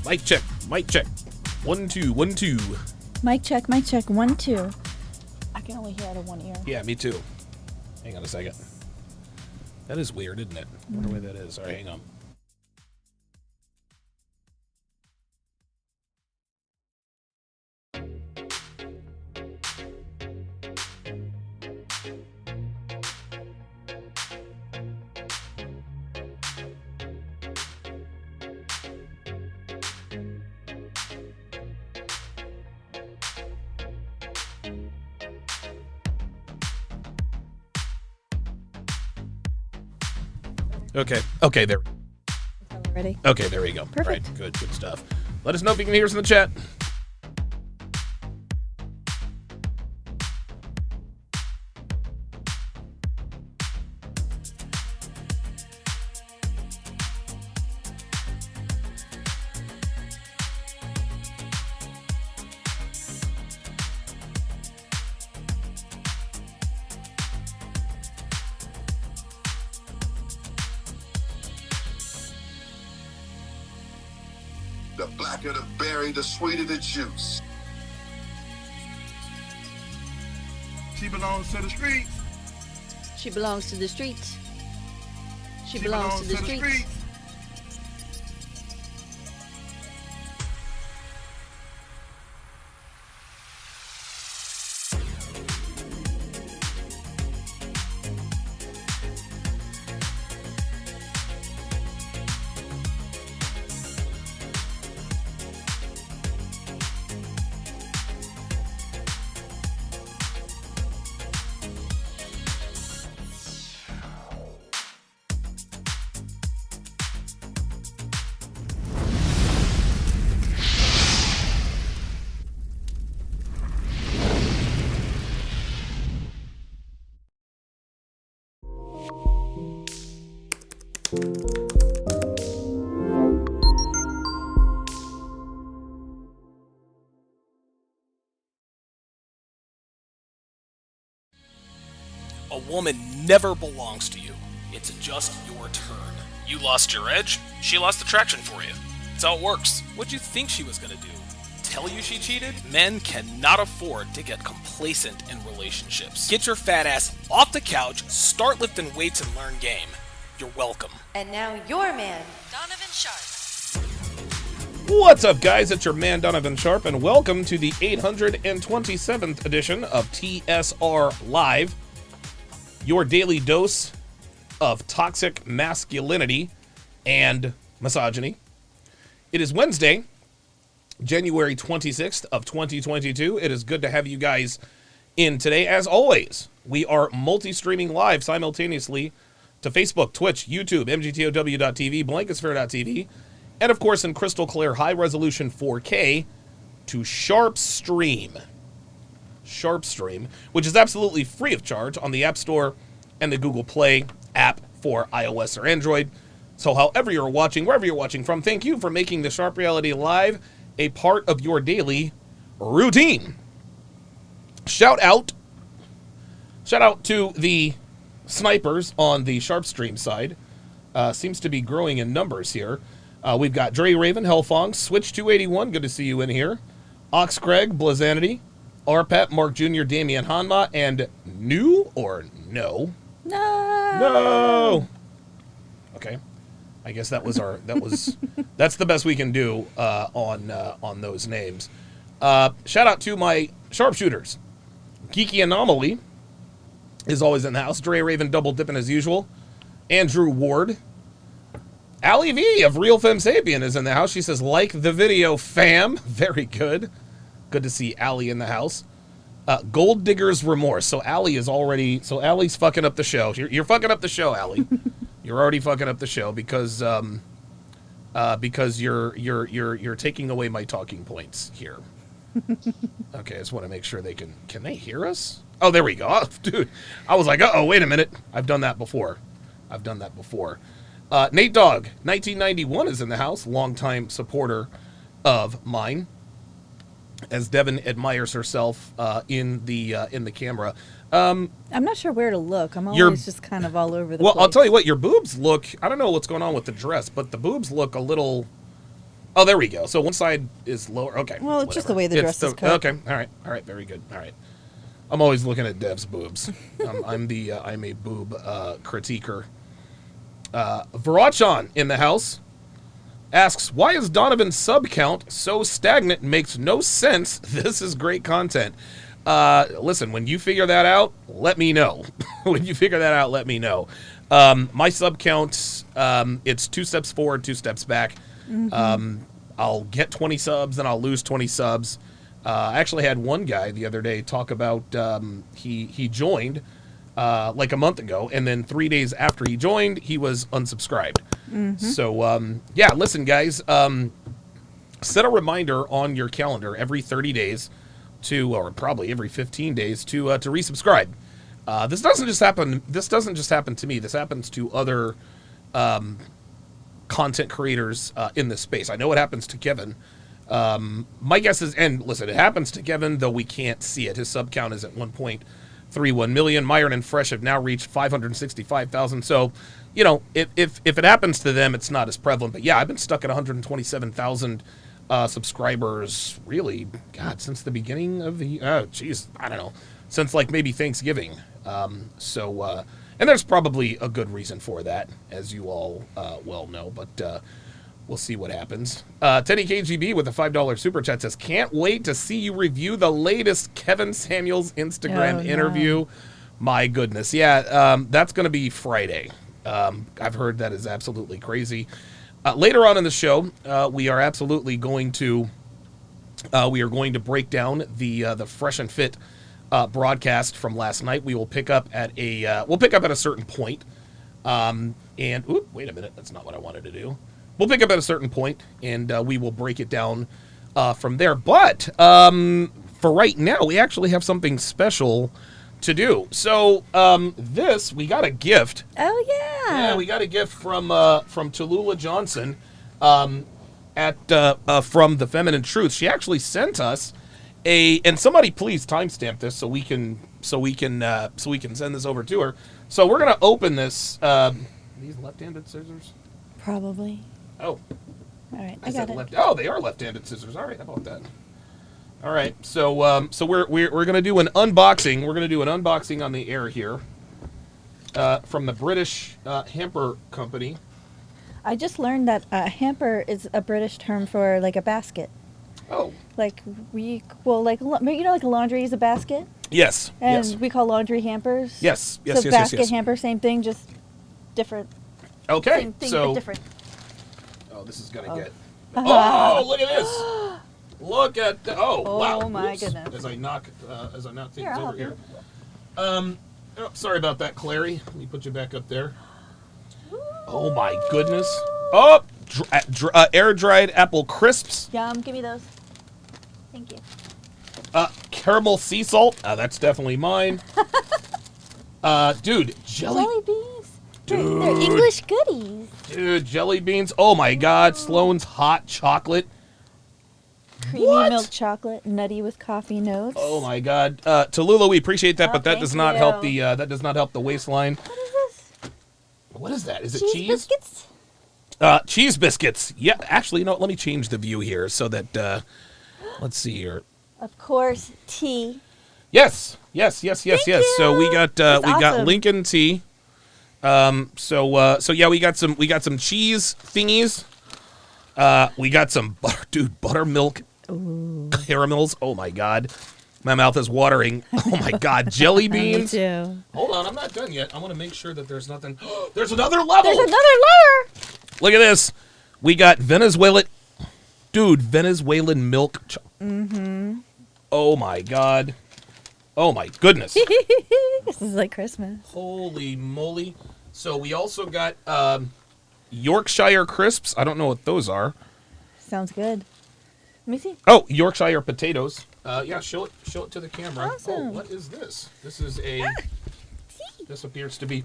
Mic check. Mic check. 1 2 1 2. Mic check. Mic check. 1 2. I can only hear out of one ear. Yeah, me too. Hang on a second. That is weird, isn't it? I wonder why that is. All right, hang on. Okay, there. Ready? Okay, there we go. Perfect. All right, good stuff. Let us know if you can hear us in the chat. The blacker the berry, the sweeter the juice. She belongs to the streets. She belongs to the streets. She belongs to the streets. A woman never belongs to you. It's just your turn. You lost your edge, she lost attraction for you. That's how it works. What'd you think she was gonna do? Tell you she cheated? Men cannot afford to get complacent in relationships. Get your fat ass off the couch, start lifting weights, and learn game. You're welcome. And now your man, Donovan Sharpe. What's up, guys? It's your man, Donovan Sharpe, and welcome to the 827th edition of TSR Live, your daily dose of toxic masculinity and misogyny. It is Wednesday, January 26th of 2022. It is good to have you guys in today. As always, we are multi-streaming live simultaneously to Facebook, Twitch, YouTube, MGTOW.tv, Blankosphere.tv, and of course in crystal clear high-resolution 4K to Sharpe Stream. Sharpe Stream, which is absolutely free of charge on the App Store and the Google Play app for iOS or Android. So however you're watching, wherever you're watching from, thank you for making the Sharpe Reality Live a part of your daily routine. Shout out to the snipers on the Sharpe Stream side. Seems to be growing in numbers here. We've got Dre Raven, Hellfong, Switch 281, good to see you in here. Ox Craig, Blazanity, Arpet, Mark Jr., Damian Hanma, and New or No? No! Okay. I guess that's the best we can do on those names. Shout out to my sharpshooters. Geeky Anomaly is always in the house. Dre Raven double dipping as usual. Andrew Ward. Ali V of Real Femme Sapien is in the house. She says, like the video, fam. Very good. Good to see Ali in the house. Gold Digger's Remorse. So Ali's fucking up the show. You're fucking up the show, Ali. You're already fucking up the show because you're taking away my talking points here. Okay, I just want to make sure can they hear us? Oh, there we go. Oh, dude, I was like, uh-oh, wait a minute. I've done that before. Nate Dogg, 1991 is in the house, longtime supporter of mine, as Devin admires herself in the camera. I'm not sure where to look. I'm always just kind of all over the place. Well, I'll tell you what, your boobs look, I don't know what's going on with the dress, but the boobs look a little, oh, there we go. So one side is lower, okay. Well, it's just the way the dress is cut. Okay, all right, very good, all right. I'm always looking at Dev's boobs. I'm a boob critiquer. Varachon in the house asks, why is Donovan's sub count so stagnant? Makes no sense. This is great content. Listen, when you figure that out, let me know. My sub count, it's 2 steps forward, 2 steps back. Mm-hmm. I'll get 20 subs, then I'll lose 20 subs. I actually had one guy the other day talk about he joined like a month ago, and then 3 days after he joined, he was unsubscribed. Mm-hmm. So, yeah, listen, guys, set a reminder on your calendar every 30 days or probably every 15 days to resubscribe. This doesn't just happen to me. This happens to other content creators in this space. I know it happens to Kevin. My guess is, and listen, it happens to Kevin, though we can't see it. His sub count is at 1.31 million. Myron and Fresh have now reached 565,000. So, you know, if it happens to them, it's not as prevalent. But yeah, I've been stuck at 127,000 subscribers, really, God, since the beginning of the, I don't know, since like maybe Thanksgiving. And there's probably a good reason for that, as you all well know, but we'll see what happens. Teddy KGB with a $5 super chat says, can't wait to see you review the latest Kevin Samuels Instagram interview. My goodness. Yeah, that's going to be Friday. I've heard that is absolutely crazy. Later on in the show, we are absolutely going to break down the Fresh and Fit broadcast from last night. We will pick up at a certain point. Wait a minute, that's not what I wanted to do. We'll pick up at a certain point, and we will break it down from there. But for right now, we actually have something special to do. So we got a gift. Oh yeah. Yeah, we got a gift from Tallulah Johnson from the Feminine Truth. She actually sent us and somebody please timestamp this so we can send this over to her. So we're gonna open this. These left-handed scissors? Probably. Oh. All right, I got it. Oh, they are left-handed scissors. All right, how about that? All right, so we're gonna do an unboxing. We're gonna do an unboxing on the air here from the British hamper company. I just learned that a hamper is a British term for like a basket. Oh. Like like laundry is a basket. Yes. And yes. we call laundry hampers. Yes. So basket, hamper, same thing, just different. Okay. Same thing, so. but different. Oh, this is gonna get. Oh, look at this. Look at wow! Oh my Oops. goodness! As I knock things I'll over here. help Sorry about that, Clary. Let me put you back up there. Oh my goodness! Oh, air dried apple crisps. Yum! Give me those. Thank you. Caramel sea salt. That's definitely mine. Dude, jelly beans. Dude. They're English goodies. Dude, jelly beans. Oh my God! Sloan's hot chocolate. Creamy milk chocolate, nutty with coffee notes. Oh my God, Tallulah, we appreciate that, but that does not you. help the waistline. What is this? What is that? Is it cheese? Biscuits? Cheese biscuits. Yeah, actually, no. Let me change the view here so that. Let's see here. Of course, tea. Yes. Thank So we got awesome. Lincoln tea. So yeah, we got some cheese thingies. We got some buttermilk caramels. Oh my God, my mouth is watering. Oh my God, jelly beans. Me too. Hold on, I'm not done yet. I want to make sure that there's nothing. There's another level. There's another layer. Look at this. We got Venezuelan milk. Mm-hmm. Oh my God. Oh my goodness. This is like Christmas. Holy moly. So we also got Yorkshire crisps. I don't know what those are. Sounds good. Let me see. Oh, Yorkshire potatoes. Yeah, show it to the camera. Awesome. Oh, what is this? This is this appears to be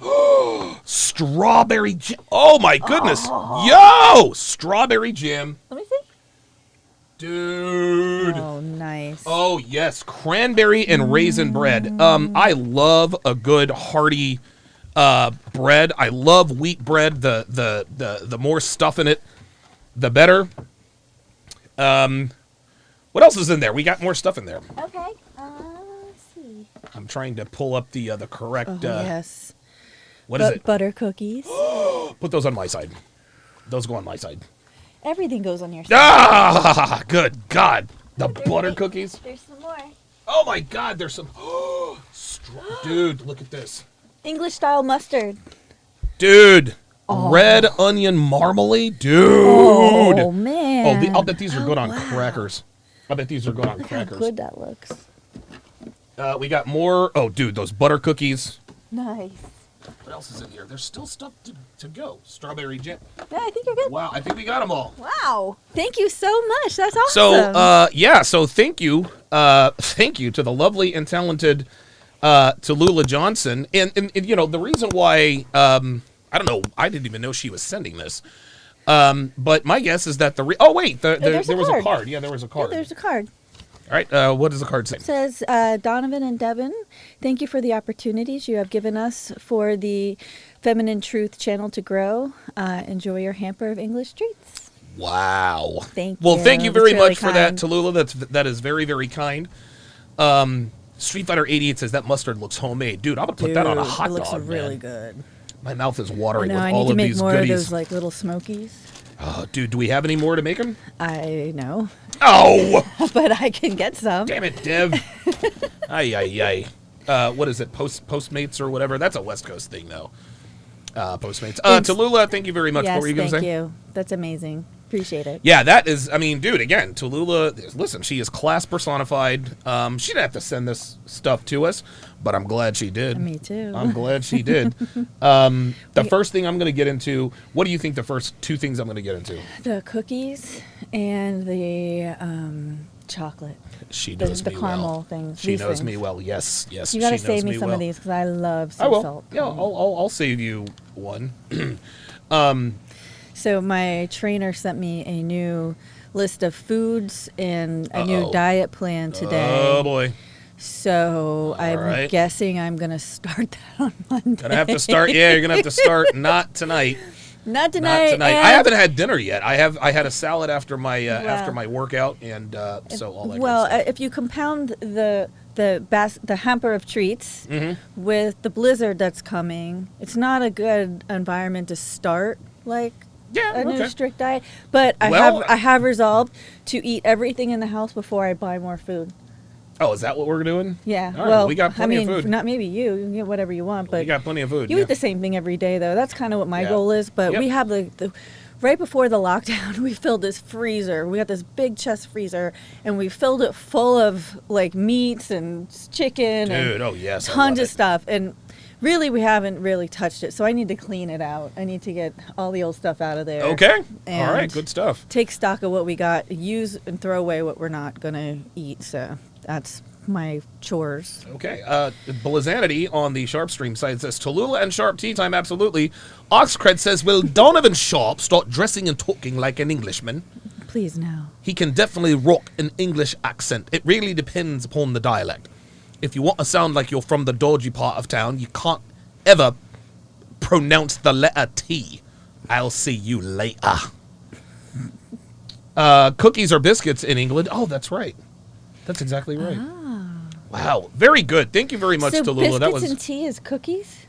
strawberry jam. Oh my goodness. Yo, strawberry jam. Let me see. Dude. Oh, nice. Oh, yes. Cranberry and raisin bread. I love a good hearty bread. I love wheat bread. The more stuff in it, the better. What else is in there? We got more stuff in there. Okay. Let's see. I'm trying to pull up the correct. Yes. What is it? Butter cookies. Put those on my side. Those go on my side. Everything goes on your side. Ah, good God. The butter cookies. There's some more. Oh my God, there's some. Dude, look at this. English style mustard. Dude. Red onion marmalade. Dude. Oh, man. Oh, I'll bet these are good on crackers. I bet these are good on Look crackers. how good that looks. We got more. Oh, dude, those butter cookies. Nice. What else is in here? There's still stuff to go. Strawberry jam. Yeah, I think you're good. Wow, I think we got them all. Wow. Thank you so much. That's awesome. So, so thank you. Thank you to the lovely and talented Tallulah Johnson. And you know, the reason why, I don't know, I didn't even know she was sending this. But my guess is that there was a card. Yeah, there was a card. Yeah, there's a card. All right, what does the card say? It says, Donovan and Devin, thank you for the opportunities you have given us for the Feminine Truth channel to grow. Enjoy your hamper of English treats. Wow. Thank Well, you. thank you That's very really much for that, kind. Tallulah. That is very, very kind. Street Fighter 88 says that mustard looks homemade. Dude, I'm going to put that on a hot it looks dog, really man. good. My mouth is I watering know, with I all need to of make these more goodies. of those like little smokies. Oh, dude, do we have any more to make them? I know, Oh! but I can get some. Damn it, Dev. Ay, ay, ay. What is it, Postmates or whatever? That's a West Coast thing, though. Postmates. Tallulah, thank you very much. Yes, What were you going to say? thank you. That's amazing. Appreciate it. Yeah, that is, I mean, dude, again, Tallulah, listen, she is class personified. She didn't have to send this stuff to us, but I'm glad she did. Me too. I'm glad she did. The first thing I'm going to get into, what do you think the first two things I'm going to get into? The cookies and the chocolate. She knows the me caramel well. things. She these knows things. me well. Yes, yes. You gotta she knows save me some well. of these because I love I sea will. salt. Yeah, I'll save you one. So my trainer sent me a new list of foods and a Uh-oh. new diet plan today. Oh boy, So I'm right. guessing I'm gonna start that on Monday. gonna have to start. Yeah, you're gonna have to start. Not tonight. Not tonight. Not tonight. and- I haven't had dinner yet. I had a salad after my workout, and so all that. Well, good stuff. if you compound the hamper of treats Mm-hmm. with the blizzard that's coming, it's not a good environment to start like Yeah, a new okay. strict diet. But Well, I have resolved to eat everything in the house before I buy more food. Oh, is that what we're doing? Yeah. All right, well, we got plenty I mean, of food. not maybe you. You can get whatever you want, but We got plenty of food. you yeah. eat the same thing every day, though. That's kind of what my Yeah. goal is. But Yep. we have the right before the lockdown, we filled this freezer. We got this big chest freezer, and we filled it full of like meats and chicken Dude, and oh yes, I tons love of stuff. And really, we haven't really touched it. So I need to clean it out. I need to get all the old stuff out of there. Okay. All And right. Good stuff. Take stock of what we got, use and throw away what we're not gonna eat. So that's my chores. Okay. Blizanity on the Sharpe stream site says Tallulah and Sharpe tea time. Absolutely. Oxcred says, will Donovan Sharpe start dressing and talking like an Englishman? Please no. He can definitely rock an English accent. It really depends upon the dialect. If you want to sound like you're from the dodgy part of town, you can't ever pronounce the letter T. I'll see you later. Cookies or biscuits in England? Oh, that's right. That's exactly right. Wow, very good. Thank you very much, So Tallulah. That biscuits was and tea is cookies?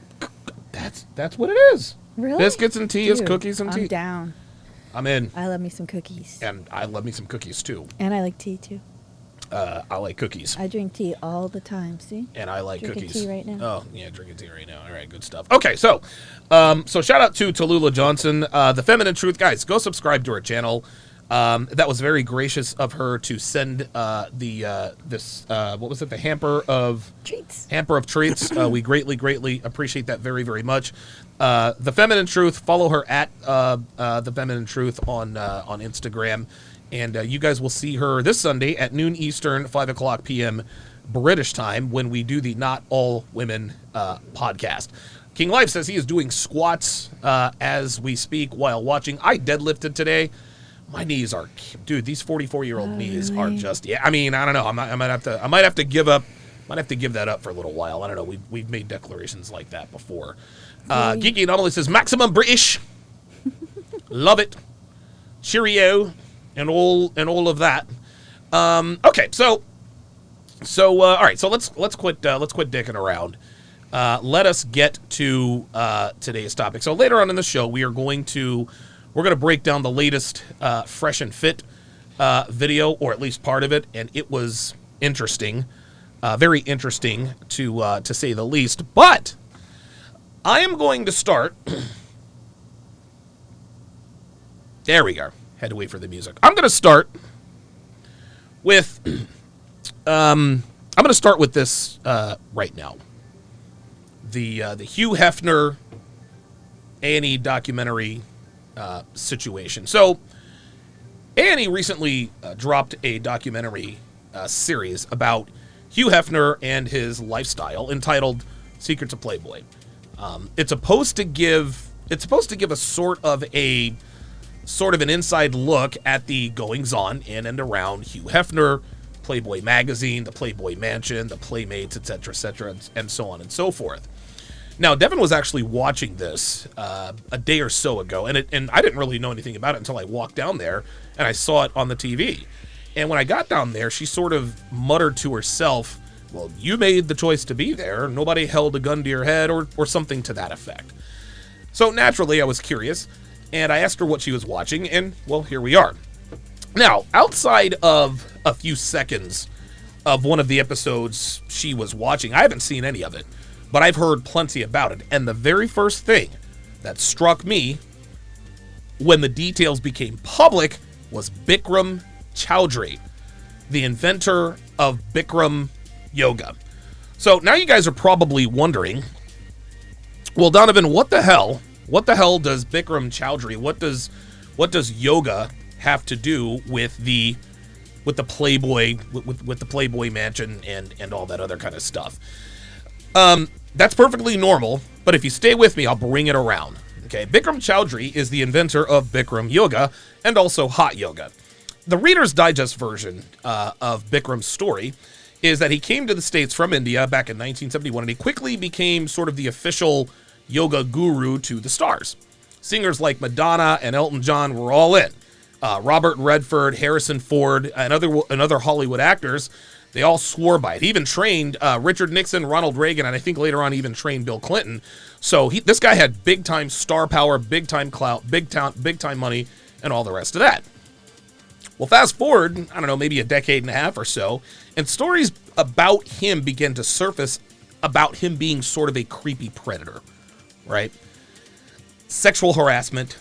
that's what it is. Really? Biscuits and tea is Dude, cookies and tea. I'm down. I'm in, I love me some cookies. and I love me some cookies too. And I like tea too. I like cookies. I drink tea all the time, see? And I like Drinking cookies. tea right now. Oh, yeah, drinking tea right now. All right, good stuff. Okay, so shout out to Tallulah Johnson, the Feminine Truth. Guys, go subscribe to her channel. That was very gracious of her to send this what was it? The hamper of treats. We greatly appreciate that very, very much. The Feminine Truth. Follow her at the Feminine Truth on Instagram. And you guys will see her this Sunday at noon Eastern, 5 o'clock p.m. British time when we do the Not All Women podcast. King Life says he is doing squats as we speak while watching. I deadlifted today. My knees are, dude. These 44-year-old knees are just, yeah. I mean, I don't know. I might have to give up. Might have to give that up for a little while. I don't know. We've made declarations like that before. Geeky Anomaly says maximum British. Love it. Cheerio. And all of that. Okay, so all right. So let's quit dicking around. Let us get to today's topic. So later on in the show, we're going to break down the latest Fresh and Fit video, or at least part of it, and it was interesting, very interesting to say the least. But I am going to start. There we go. Had to wait for the music. I'm going to start with this right now. The Hugh Hefner A&E documentary situation. So A&E recently dropped a documentary series about Hugh Hefner and his lifestyle entitled "Secrets of Playboy." It's supposed to give a sort of an inside look at the goings-on in and around Hugh Hefner, Playboy magazine, the Playboy mansion, the Playmates, etc., and so on and so forth. Now, Devin was actually watching this a day or so ago, and I didn't really know anything about it until I walked down there and I saw it on the TV. And when I got down there, she sort of muttered to herself, well, you made the choice to be there. Nobody held a gun to your head or something to that effect. So naturally, I was curious, and I asked her what she was watching, and, well, here we are. Now, outside of a few seconds of one of the episodes she was watching, I haven't seen any of it, but I've heard plenty about it. And the very first thing that struck me when the details became public was Bikram Choudhury, the inventor of Bikram yoga. So now you guys are probably wondering, well, Donovan, what the hell does Bikram Choudhury, what does yoga have to do with the Playboy with the Playboy mansion and all that other kind of stuff? That's perfectly normal, but if you stay with me, I'll bring it around. Okay, Bikram Choudhury is the inventor of Bikram yoga and also hot yoga. The Reader's Digest version of Bikram's story is that he came to the States from India back in 1971, and he quickly became sort of the official yoga guru to the stars. Singers like Madonna and Elton John were all in. Robert Redford, Harrison Ford, and other Hollywood actors, they all swore by it. He even trained Richard Nixon, Ronald Reagan, and I think later on even trained Bill Clinton. So this guy had big-time star power, big-time clout, big-time money, and all the rest of that. Well, fast forward, I don't know, maybe a decade and a half or so, and stories about him began to surface about him being sort of a creepy predator, right? Sexual harassment,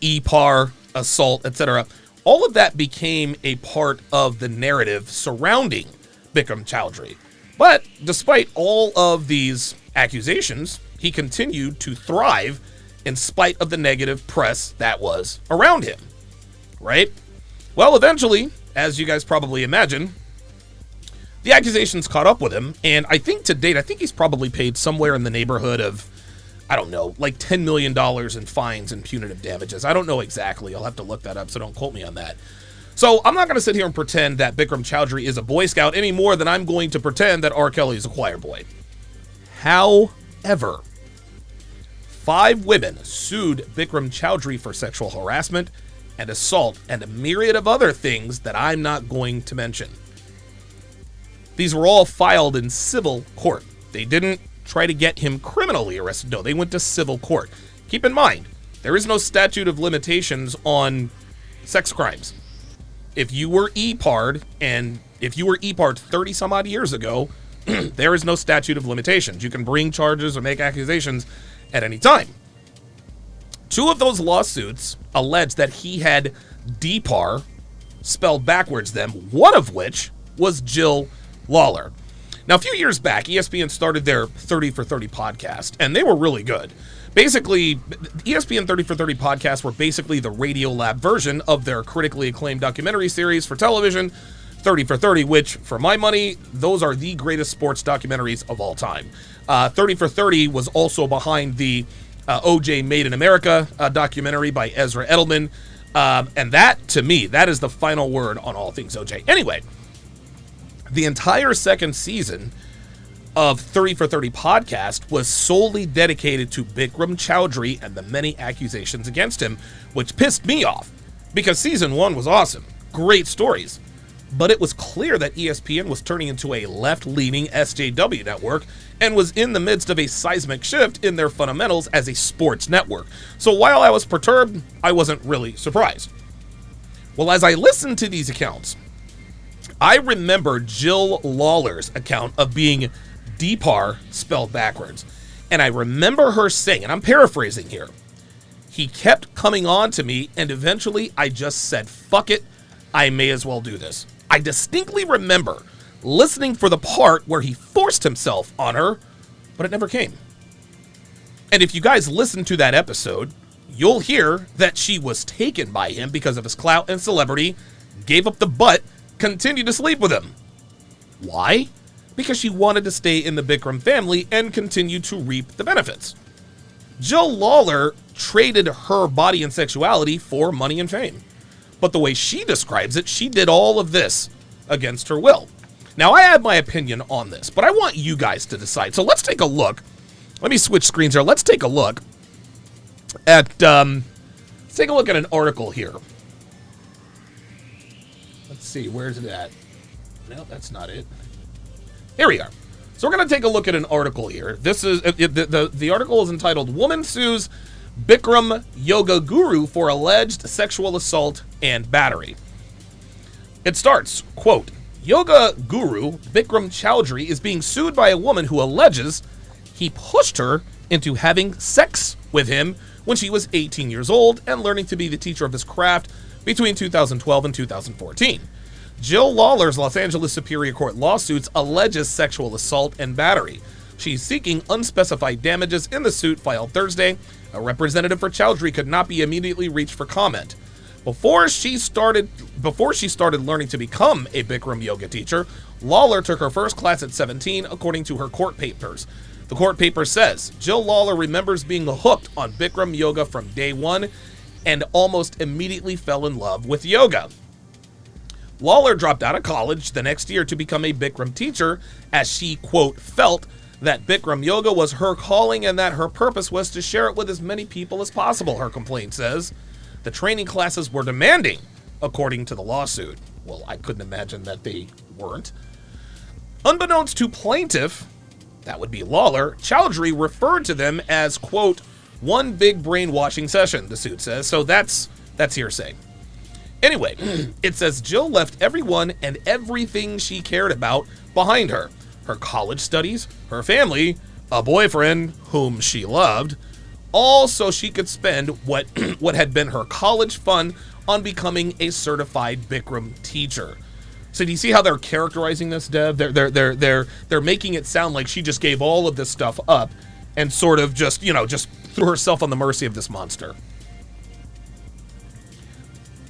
EPAR, assault, etc. All of that became a part of the narrative surrounding Bikram Choudhury. But despite all of these accusations, he continued to thrive in spite of the negative press that was around him, right? Well, eventually, as you guys probably imagine, the accusations caught up with him, and I think to date, he's probably paid somewhere in the neighborhood of, I don't know, like $10 million in fines and punitive damages. I don't know exactly. I'll have to look that up, so don't quote me on that. So I'm not going to sit here and pretend that Bikram Choudhury is a Boy Scout any more than I'm going to pretend that R. Kelly is a choir boy. However, 5 women sued Bikram Choudhury for sexual harassment and assault and a myriad of other things that I'm not going to mention. These were all filed in civil court. They didn't try to get him criminally arrested. No, they went to civil court. Keep in mind, there is no statute of limitations on sex crimes. If you were EPAR'd, and if you were EPAR'd 30 some odd years ago, there is no statute of limitations. You can bring charges or make accusations at any time. 2 of those lawsuits alleged that he had DPAR spelled backwards them, one of which was Jill Lawler. Now, a few years back, ESPN started their 30 for 30 podcast, and they were really good. Basically, ESPN 30 for 30 podcasts were basically the Radiolab version of their critically acclaimed documentary series for television, 30 for 30, which, for my money, those are the greatest sports documentaries of all time. 30 for 30 was also behind the OJ Made in America documentary by Ezra Edelman. And that, to me, that is the final word on all things OJ. Anyway, the entire second season of 30 for 30 podcast was solely dedicated to Bikram Choudhury and the many accusations against him, which pissed me off because season 1 was awesome. Great stories. But it was clear that ESPN was turning into a left-leaning SJW network and was in the midst of a seismic shift in their fundamentals as a sports network. So while I was perturbed, I wasn't really surprised. Well, as I listened to these accounts, I remember Jill Lawler's account of being DPAR spelled backwards. And I remember her saying, and I'm paraphrasing here, he kept coming on to me, and eventually I just said, fuck it, I may as well do this. I distinctly remember listening for the part where he forced himself on her, but it never came. And if you guys listen to that episode, you'll hear that she was taken by him because of his clout and celebrity, gave up the butt, continued to sleep with him. Why? Because she wanted to stay in the Bikram family and continue to reap the benefits. Jill Lawler traded her body and sexuality for money and fame. But the way she describes it, she did all of this against her will. Now, I have my opinion on this, but I want you guys to decide. So let's take a look. Let me switch screens here. Let's take a look at an article here. Let's see, where's it at? No, that's not it. Here we are. So we're going to take a look at an article here. This is the article is entitled "Woman Sues Bikram Yoga Guru for Alleged Sexual Assault and Battery." It starts, quote, "Yoga guru Bikram Chowdhury is being sued by a woman who alleges he pushed her into having sex with him when she was 18 years old and learning to be the teacher of his craft between 2012 and 2014. Jill Lawler's Los Angeles Superior Court lawsuits alleges sexual assault and battery. She's seeking unspecified damages in the suit filed Thursday. A representative for Chowdhury could not be immediately reached for comment. Before she started learning to become a Bikram yoga teacher, Lawler took her first class at 17, according to her court papers. The court paper says Jill Lawler remembers being hooked on Bikram yoga from day one and almost immediately fell in love with yoga. Lawler dropped out of college the next year to become a Bikram teacher as she, quote, felt that Bikram yoga was her calling and that her purpose was to share it with as many people as possible, her complaint says. The training classes were demanding, according to the lawsuit. Well, I couldn't imagine that they weren't. Unbeknownst to plaintiff, that would be Lawler, Chowdhury referred to them as, quote, one big brainwashing session, the suit says. So that's hearsay. Anyway, it says Jill left everyone and everything she cared about behind her. Her college studies, her family, a boyfriend whom she loved, all so she could spend what had been her college fund on becoming a certified Bikram teacher. So do you see how they're characterizing this, Dev? They're making it sound like she just gave all of this stuff up and sort of just threw herself on the mercy of this monster.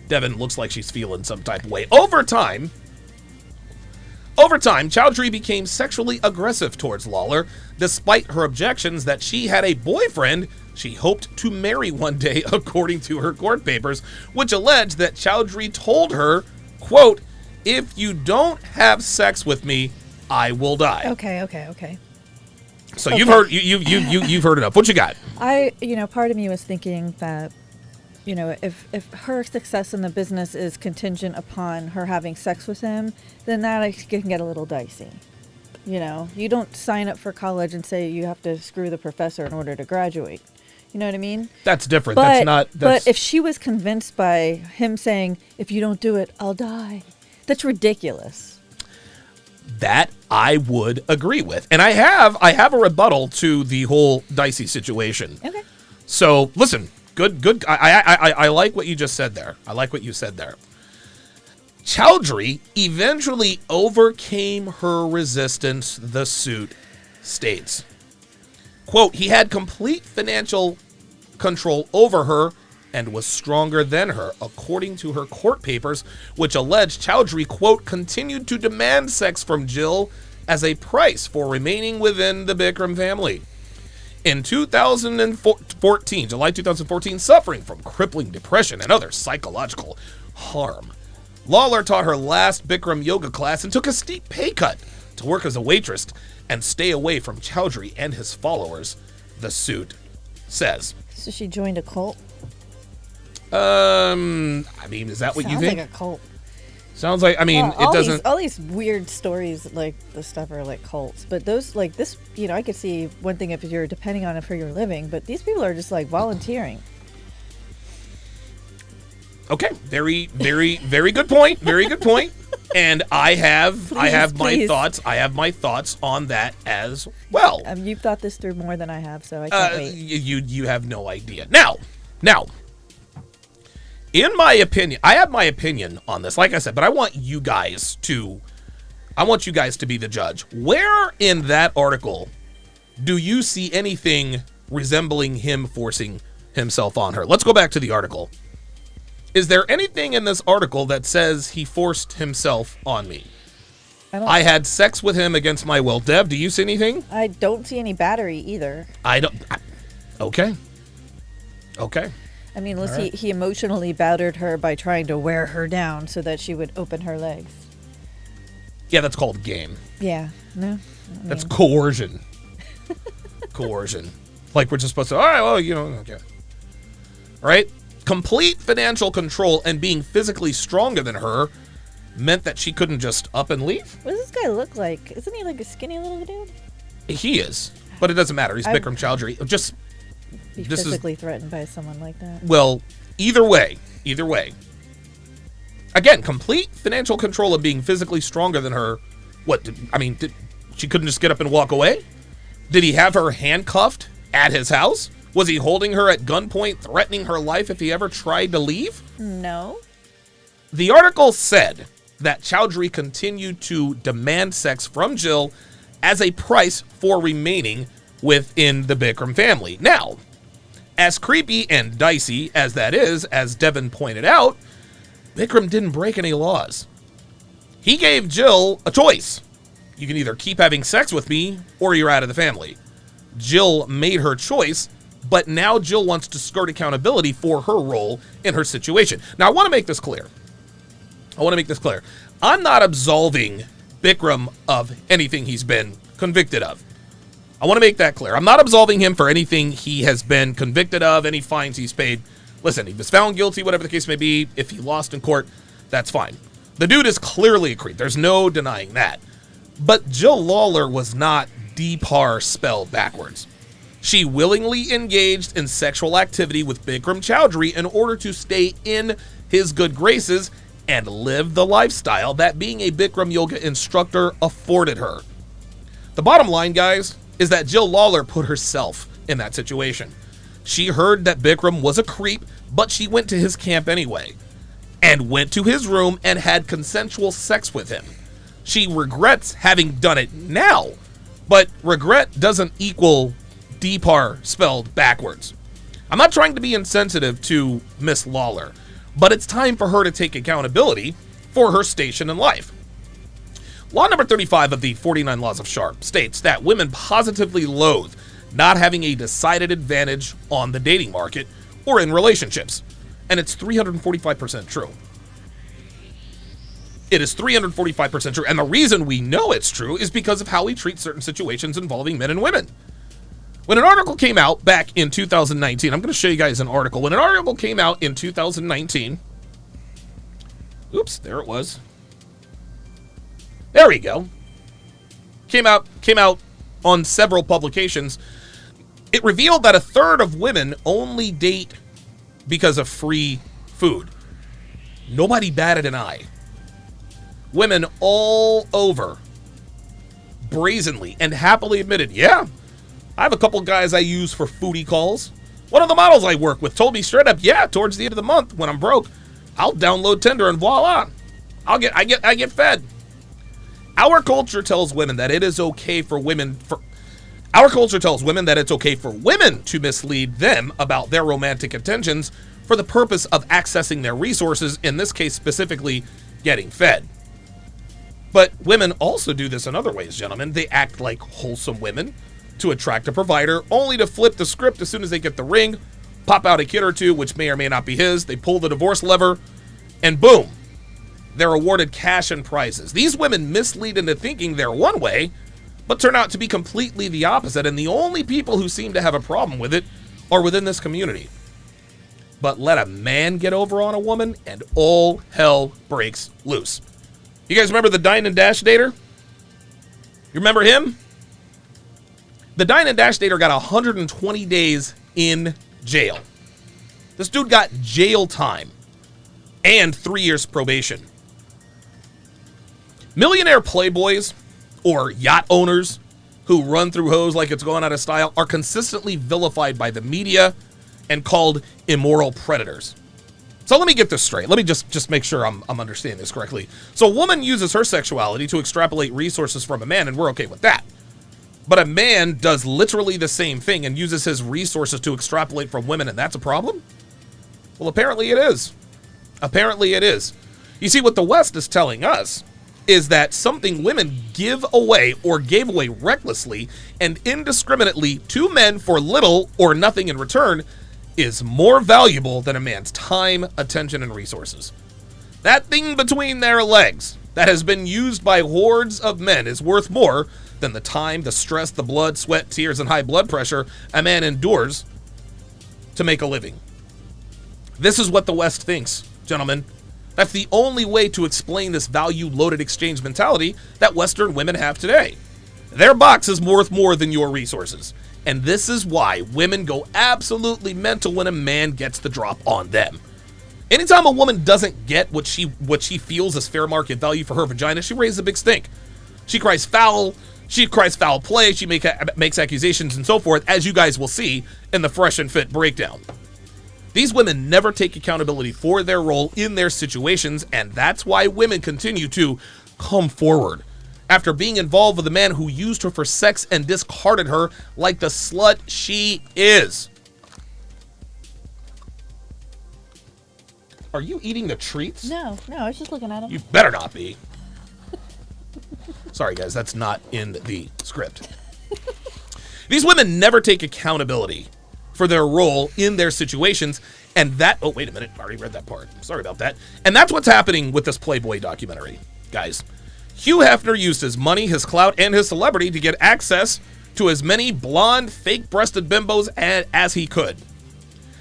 Devin looks like she's feeling some type of way. Over time, Chowdhury became sexually aggressive towards Lawler, despite her objections that she had a boyfriend she hoped to marry one day, according to her court papers, which allege that Chowdhury told her, quote, if you don't have sex with me, I will die. Okay. So you've heard enough. What you got? Part of me was thinking that, if her success in the business is contingent upon her having sex with him, then that can get a little dicey. You don't sign up for college and say you have to screw the professor in order to graduate. You know what I mean? That's different. But if she was convinced by him saying, if you don't do it, I'll die, that's ridiculous. That I would agree with. And I have a rebuttal to the whole dicey situation. Okay. So listen, good. I like what you just said there. Chowdhury eventually overcame her resistance, the suit states. Quote, he had complete financial control over her and was stronger than her, according to her court papers, which alleged Chowdhury, quote, continued to demand sex from Jill as a price for remaining within the Bikram family. In 2014, July 2014, suffering from crippling depression and other psychological harm, Lawler taught her last Bikram yoga class and took a steep pay cut to work as a waitress and stay away from Chowdhury and his followers, the suit says. So she joined a cult? Is that what you think? Sounds like a cult. Sounds like, it doesn't... all these weird stories, like, the stuff are like cults. But those, like, this, I could see one thing if you're depending on it for your living, but these people are just, like, volunteering. Okay, very, very, very good point. Very good point. And I have my thoughts. I have my thoughts on that as well. You've thought this through more than I have, so I can't wait. You have no idea. Now, in my opinion, I have my opinion on this, like I said, but I want you guys to be the judge. Where in that article do you see anything resembling him forcing himself on her? Let's go back to the article. Is there anything in this article that says he forced himself on me? I had sex with him against my will. Deb, do you see anything? I don't see any battery either. Okay. Unless he emotionally battered her by trying to wear her down so that she would open her legs. Yeah, that's called game. Yeah, no. That's coercion. coercion. Like we're just supposed to, all right, well, okay. All right? Complete financial control and being physically stronger than her meant that she couldn't just up and leave. What does this guy look like? Isn't he like a skinny little dude? He is, but it doesn't matter. He's Bikram Chowdhury. Be physically threatened by someone like that. Well, either way. Again, complete financial control of being physically stronger than her. She couldn't just get up and walk away? Did he have her handcuffed at his house? Was he holding her at gunpoint, threatening her life if he ever tried to leave? No. The article said that Chowdhury continued to demand sex from Jill as a price for remaining within the Bikram family. Now, as creepy and dicey as that is, as Devin pointed out, Bikram didn't break any laws. He gave Jill a choice. You can either keep having sex with me or you're out of the family. Jill made her choice, but now Jill wants to skirt accountability for her role in her situation. Now, I want to make this clear. I'm not absolving Bikram of anything he's been convicted of. I want to make that clear. I'm not absolving him for anything he has been convicted of, any fines he's paid. Listen, he was found guilty, whatever the case may be. If he lost in court, that's fine. The dude is clearly a creep. There's no denying that. But Jill Lawler was not Deepar spelled backwards. She willingly engaged in sexual activity with Bikram Chowdhury in order to stay in his good graces and live the lifestyle that being a Bikram yoga instructor afforded her. The bottom line, guys, is that Jill Lawler put herself in that situation. She heard that Bikram was a creep, but she went to his camp anyway, and went to his room and had consensual sex with him. She regrets having done it now, but regret doesn't equal Deepar spelled backwards. I'm not trying to be insensitive to Miss Lawler, but it's time for her to take accountability for her station in life. Law number 35 of the 49 Laws of Sharpe states that women positively loathe not having a decided advantage on the dating market or in relationships. And it's 345% true. It is 345% true. And the reason we know it's true is because of how we treat certain situations involving men and women. When an article came out back in 2019, I'm going to show you guys an article. When an article came out in 2019, oops, there it was. There we go. Came out on several publications. It revealed that a third of women only date because of free food. Nobody batted an eye. Women all over brazenly and happily admitted, yeah, I have a couple guys I use for foodie calls. One of the models I work with told me straight up, yeah, towards the end of the month when I'm broke, I'll download Tinder and voila, I get fed. Our culture tells women that it is okay for women to mislead them about their romantic intentions for the purpose of accessing their resources, in this case specifically getting fed. But women also do this in other ways, gentlemen. They act like wholesome women to attract a provider, only to flip the script as soon as they get the ring, pop out a kid or two, which may or may not be his, they pull the divorce lever, and boom, they're awarded cash and prizes. These women mislead into thinking they're one way, but turn out to be completely the opposite, and the only people who seem to have a problem with it are within this community. But let a man get over on a woman, and all hell breaks loose. You guys remember the Dine and Dash dater? You remember him? The Dine and Dash dater got 120 days in jail. This dude got jail time and 3 years probation. Millionaire playboys or yacht owners who run through hoes like it's going out of style are consistently vilified by the media and called immoral predators. So let me get this straight. Let me just make sure I'm understanding this correctly. So a woman uses her sexuality to extrapolate resources from a man, and we're okay with that. But a man does literally the same thing and uses his resources to extrapolate from women, and that's a problem? Well, apparently it is. Apparently it is. You see, what the West is telling us is that something women give away or gave away recklessly and indiscriminately to men for little or nothing in return is more valuable than a man's time, attention, and resources. That thing between their legs that has been used by hordes of men is worth more than the time, the stress, the blood, sweat, tears, and high blood pressure a man endures to make a living. This is what the West thinks, gentlemen. That's the only way to explain this value-loaded exchange mentality that Western women have today. Their box is worth more than your resources. And this is why women go absolutely mental when a man gets the drop on them. Anytime a woman doesn't get what she feels is fair market value for her vagina, she raises a big stink. She cries foul play, she makes accusations and so forth, as you guys will see in the Fresh and Fit breakdown. These women never take accountability for their role in their situations, and that's why women continue to come forward after being involved with a man who used her for sex and discarded her like the slut she is. Are you eating the treats? No, I was just looking at them. You better not be. Sorry, guys, that's not in the script. These women never take accountability for their role in their situations, and that... Oh, wait a minute. I already read that part. Sorry about that. And that's what's happening with this Playboy documentary, guys. Hugh Hefner used his money, his clout, and his celebrity to get access to as many blonde, fake-breasted bimbos as he could.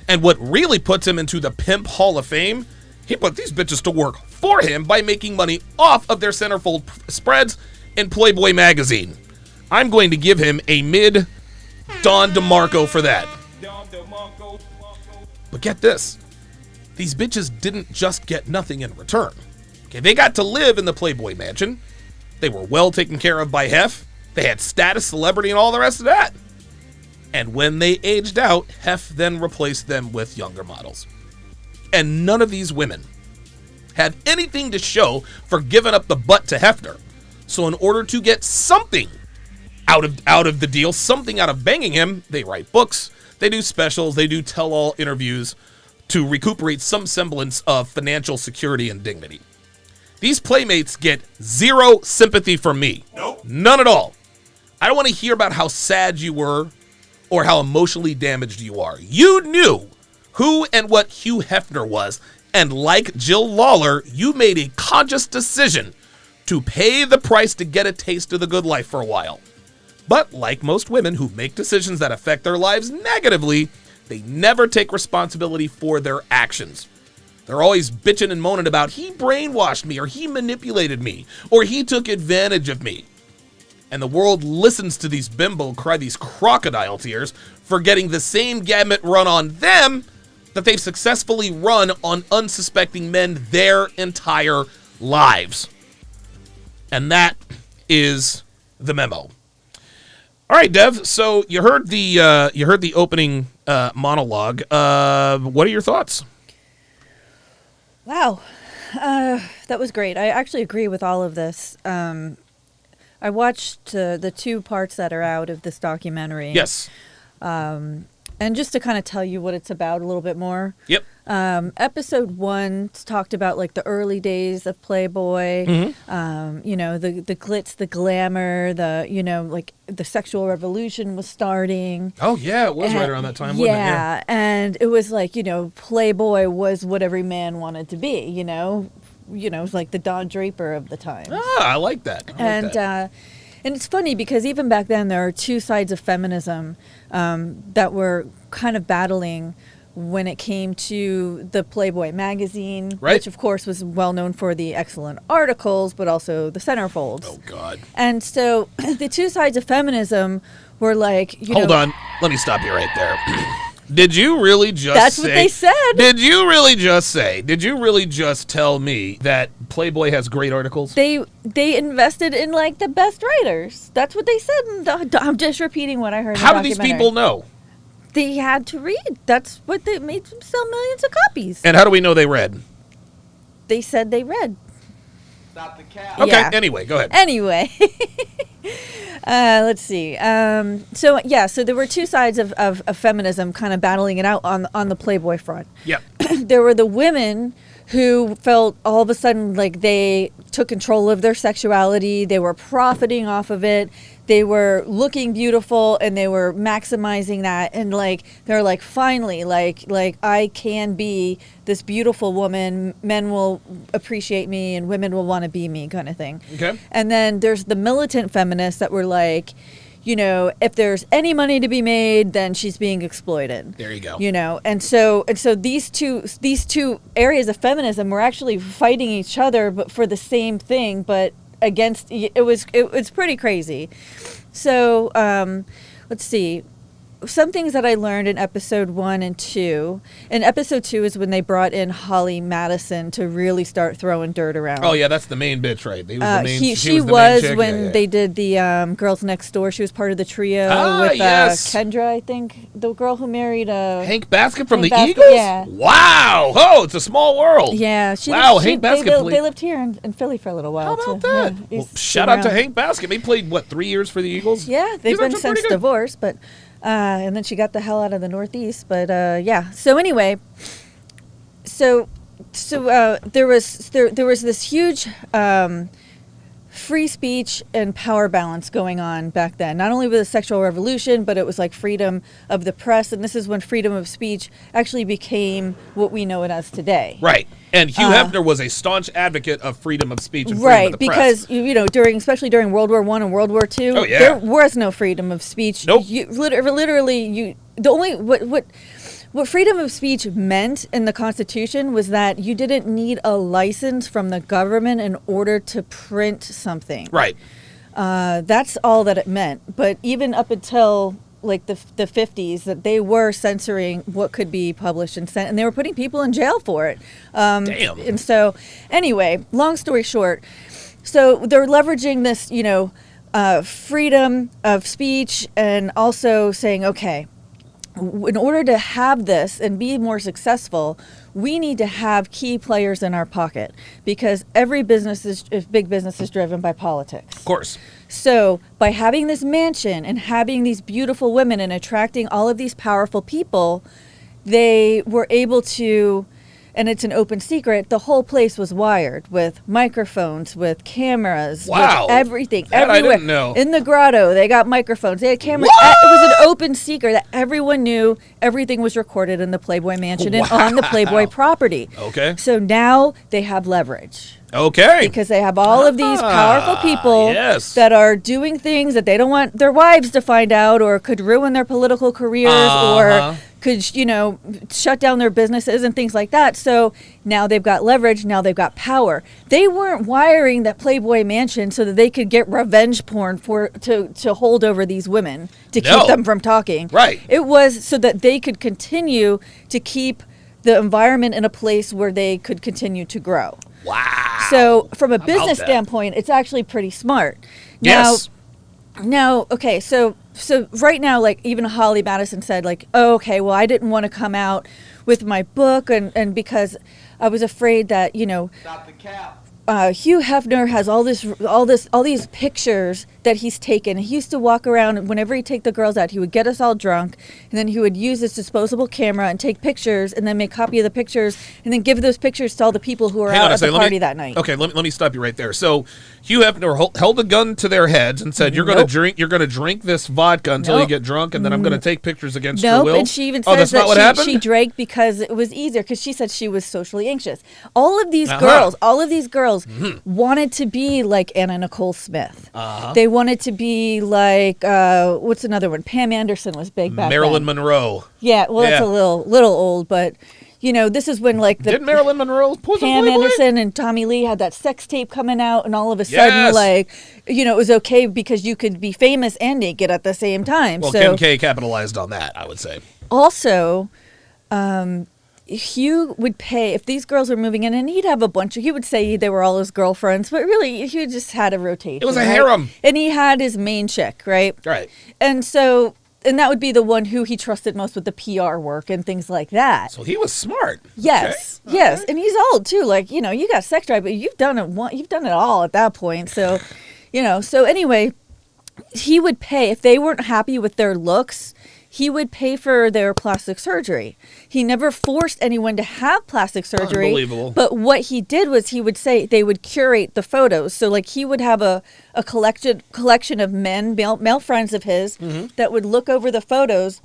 And what really puts him into the Pimp Hall of Fame, he put these bitches to work for him by making money off of their centerfold spreads in Playboy magazine. I'm going to give him a mid-Don DeMarco for that. But get this. These bitches didn't just get nothing in return. Okay, they got to live in the Playboy mansion. They were well taken care of by Hef. They had status, celebrity, and all the rest of that. And when they aged out, Hef then replaced them with younger models. And none of these women had anything to show for giving up the butt to Hefner. So in order to get something out of the deal, something out of banging him, they write books, they do specials, they do tell-all interviews to recuperate some semblance of financial security and dignity. These playmates get zero sympathy from me. Nope. None at all. I don't want to hear about how sad you were or how emotionally damaged you are. You knew who and what Hugh Hefner was, and like Jill Lawler, you made a conscious decision to pay the price to get a taste of the good life for a while. But like most women who make decisions that affect their lives negatively, they never take responsibility for their actions. They're always bitching and moaning about, he brainwashed me, or he manipulated me, or he took advantage of me. And the world listens to these bimbo cry these crocodile tears for getting the same gamut run on them that they've successfully run on unsuspecting men their entire lives. And that is the memo. All right, Dev. So you heard the opening monologue. What are your thoughts? Wow, that was great. I actually agree with all of this. I watched the 2 parts that are out of this documentary. Yes. And just to kind of tell you what it's about a little bit more. Yep. Episode 1 talked about like the early days of Playboy. Mm-hmm. You know, the glitz, the glamour, like the sexual revolution was starting. Oh yeah, it was right around that time, wasn't it? Yeah, and it was like, Playboy was what every man wanted to be, it was like the Don Draper of the time. I like that. And it's funny because even back then there are 2 sides of feminism that were kind of battling when it came to the Playboy magazine, right, which of course was well known for the excellent articles, but also the centerfolds. Oh God! And so the 2 sides of feminism were like, Hold on, let me stop you right there. Did you really just That's what they said. Did you really just tell me that Playboy has great articles? They invested in like the best writers. That's what they said. I'm just repeating what I heard. How do these people know? They had to read. That's what they made them sell millions of copies. And how do we know they read? They said they read. Stop the cap. Okay, Yeah. anyway, go ahead. Anyway. Let's see. So there were 2 sides of feminism kind of battling it out on the Playboy front. Yep. There were the women who felt all of a sudden like they took control of their sexuality. They were profiting off of it. they were looking beautiful and they were maximizing that, and like they're like, finally, like I can be this beautiful woman, men will appreciate me and women will want to be me, kind of thing. Okay. And then there's the militant feminists that were like, you know, if there's any money to be made, then she's being exploited. There you go. You know, and so these two areas of feminism were actually fighting each other, but for the same thing, but against. It's pretty crazy. So let's see. Some things that I learned in episode 1 and 2. In episode 2 is when they brought in Holly Madison to really start throwing dirt around. Oh yeah, that's the main bitch, right? He was the main, she was the was main chick. when Yeah. they did the Girls Next Door. She was part of the trio with yes. Kendra, I think, the girl who married Hank Basket from Hank the Basket, Eagles? yeah. Wow. Oh, it's a small world. Yeah, Hank Basket they lived here in Philly for a little while. How about too. that? Yeah, Well, he's shout been out to around. Hank Basket. He played, 3 years for the Eagles? Yeah, they've He's been actually since pretty good. divorced, but and then she got the hell out of the Northeast. But yeah. So anyway, so there was this huge free speech and power balance going on back then. Not only with the sexual revolution, but it was like freedom of the press, and this is when freedom of speech actually became what we know it as today. Right. And Hugh Hefner was a staunch advocate of freedom of speech and freedom Right, of the because press. you know, especially during World War I and World War II, Oh, yeah. there was no freedom of speech. Nope. Literally, the only what freedom of speech meant in the Constitution was that you didn't need a license from the government in order to print something. Right. That's all that it meant. But even up until like the 50s, that they were censoring what could be published and sent, and they were putting people in jail for it. Damn. And so, anyway, long story short, so they're leveraging this, you know, freedom of speech, and also saying, okay, in order to have this and be more successful, we need to have key players in our pocket, because every big business is driven by politics. Of course. So by having this mansion and having these beautiful women and attracting all of these powerful people, they were able to, and it's an open secret, the whole place was wired with microphones, with cameras, Wow. with everything. That I everywhere. didn't know. In the grotto, they got microphones. They had cameras. What? It was an open secret that everyone knew. Everything was recorded in the Playboy mansion and on the Playboy property. Okay. So now they have leverage. Okay. Because they have all of these powerful people yes. that are doing things that they don't want their wives to find out, or could ruin their political careers, or could, you know, shut down their businesses and things like that. So now they've got leverage. Now they've got power. They weren't wiring that Playboy mansion so that they could get revenge porn to hold over these women, to keep them from talking. Right. It was so that they could continue to keep the environment in a place where they could continue to grow. Wow. So from a How business about that? standpoint, it's actually pretty smart. Yes. Now, okay, so right now, like even Holly Madison said, like, oh, okay, well, I didn't want to come out with my book, and because I was afraid that, you know, Stop the cap. Hugh Hefner has all these pictures that he's taken. He used to walk around, and whenever he'd take the girls out, he would get us all drunk, and then he would use this disposable camera and take pictures, and then make a copy of the pictures, and then give those pictures to all the people who were Hang out on a at the second, party that night. Okay, let me stop you right there. So Hugh Hefner held a gun to their heads and said, "You're Nope. going to drink this vodka until you Nope. get drunk, and then I'm going to take pictures against your Nope, will." and she even Oh, that's says not what that happened? she drank because it was easier, because she said she was socially anxious. All of these girls wanted to be like Anna Nicole Smith. They wanted to be like, what's another one? Pam Anderson was big back Marilyn then. Monroe. Yeah, well, that's Yeah. a little old, but you know, this is when like the Did Marilyn Monroe pose on Pam Playboy? Anderson and Tommy Lee had that sex tape coming out, and all of a sudden, Yes. like, you know, it was okay because you could be famous and naked at the same time. Well, so Kim K capitalized on that, I would say. also, Hugh would pay if these girls were moving in, and he'd have a bunch of. He would say they were all his girlfriends, but really, he just had a rotation. It was a right? harem. and he had his main chick, right? Right. And so, and that would be the one who he trusted most with the PR work and things like that. So he was smart. Yes, Okay. yes, and he's old too. Like, you know, you got sex drive, but you've done it all at that point. So, you know, so anyway, he would pay if they weren't happy with their looks. he would pay for their plastic surgery. He never forced anyone to have plastic surgery. Unbelievable. But what he did was he would say they would curate the photos. So like he would have a collection of men, male friends of his that would look over the photos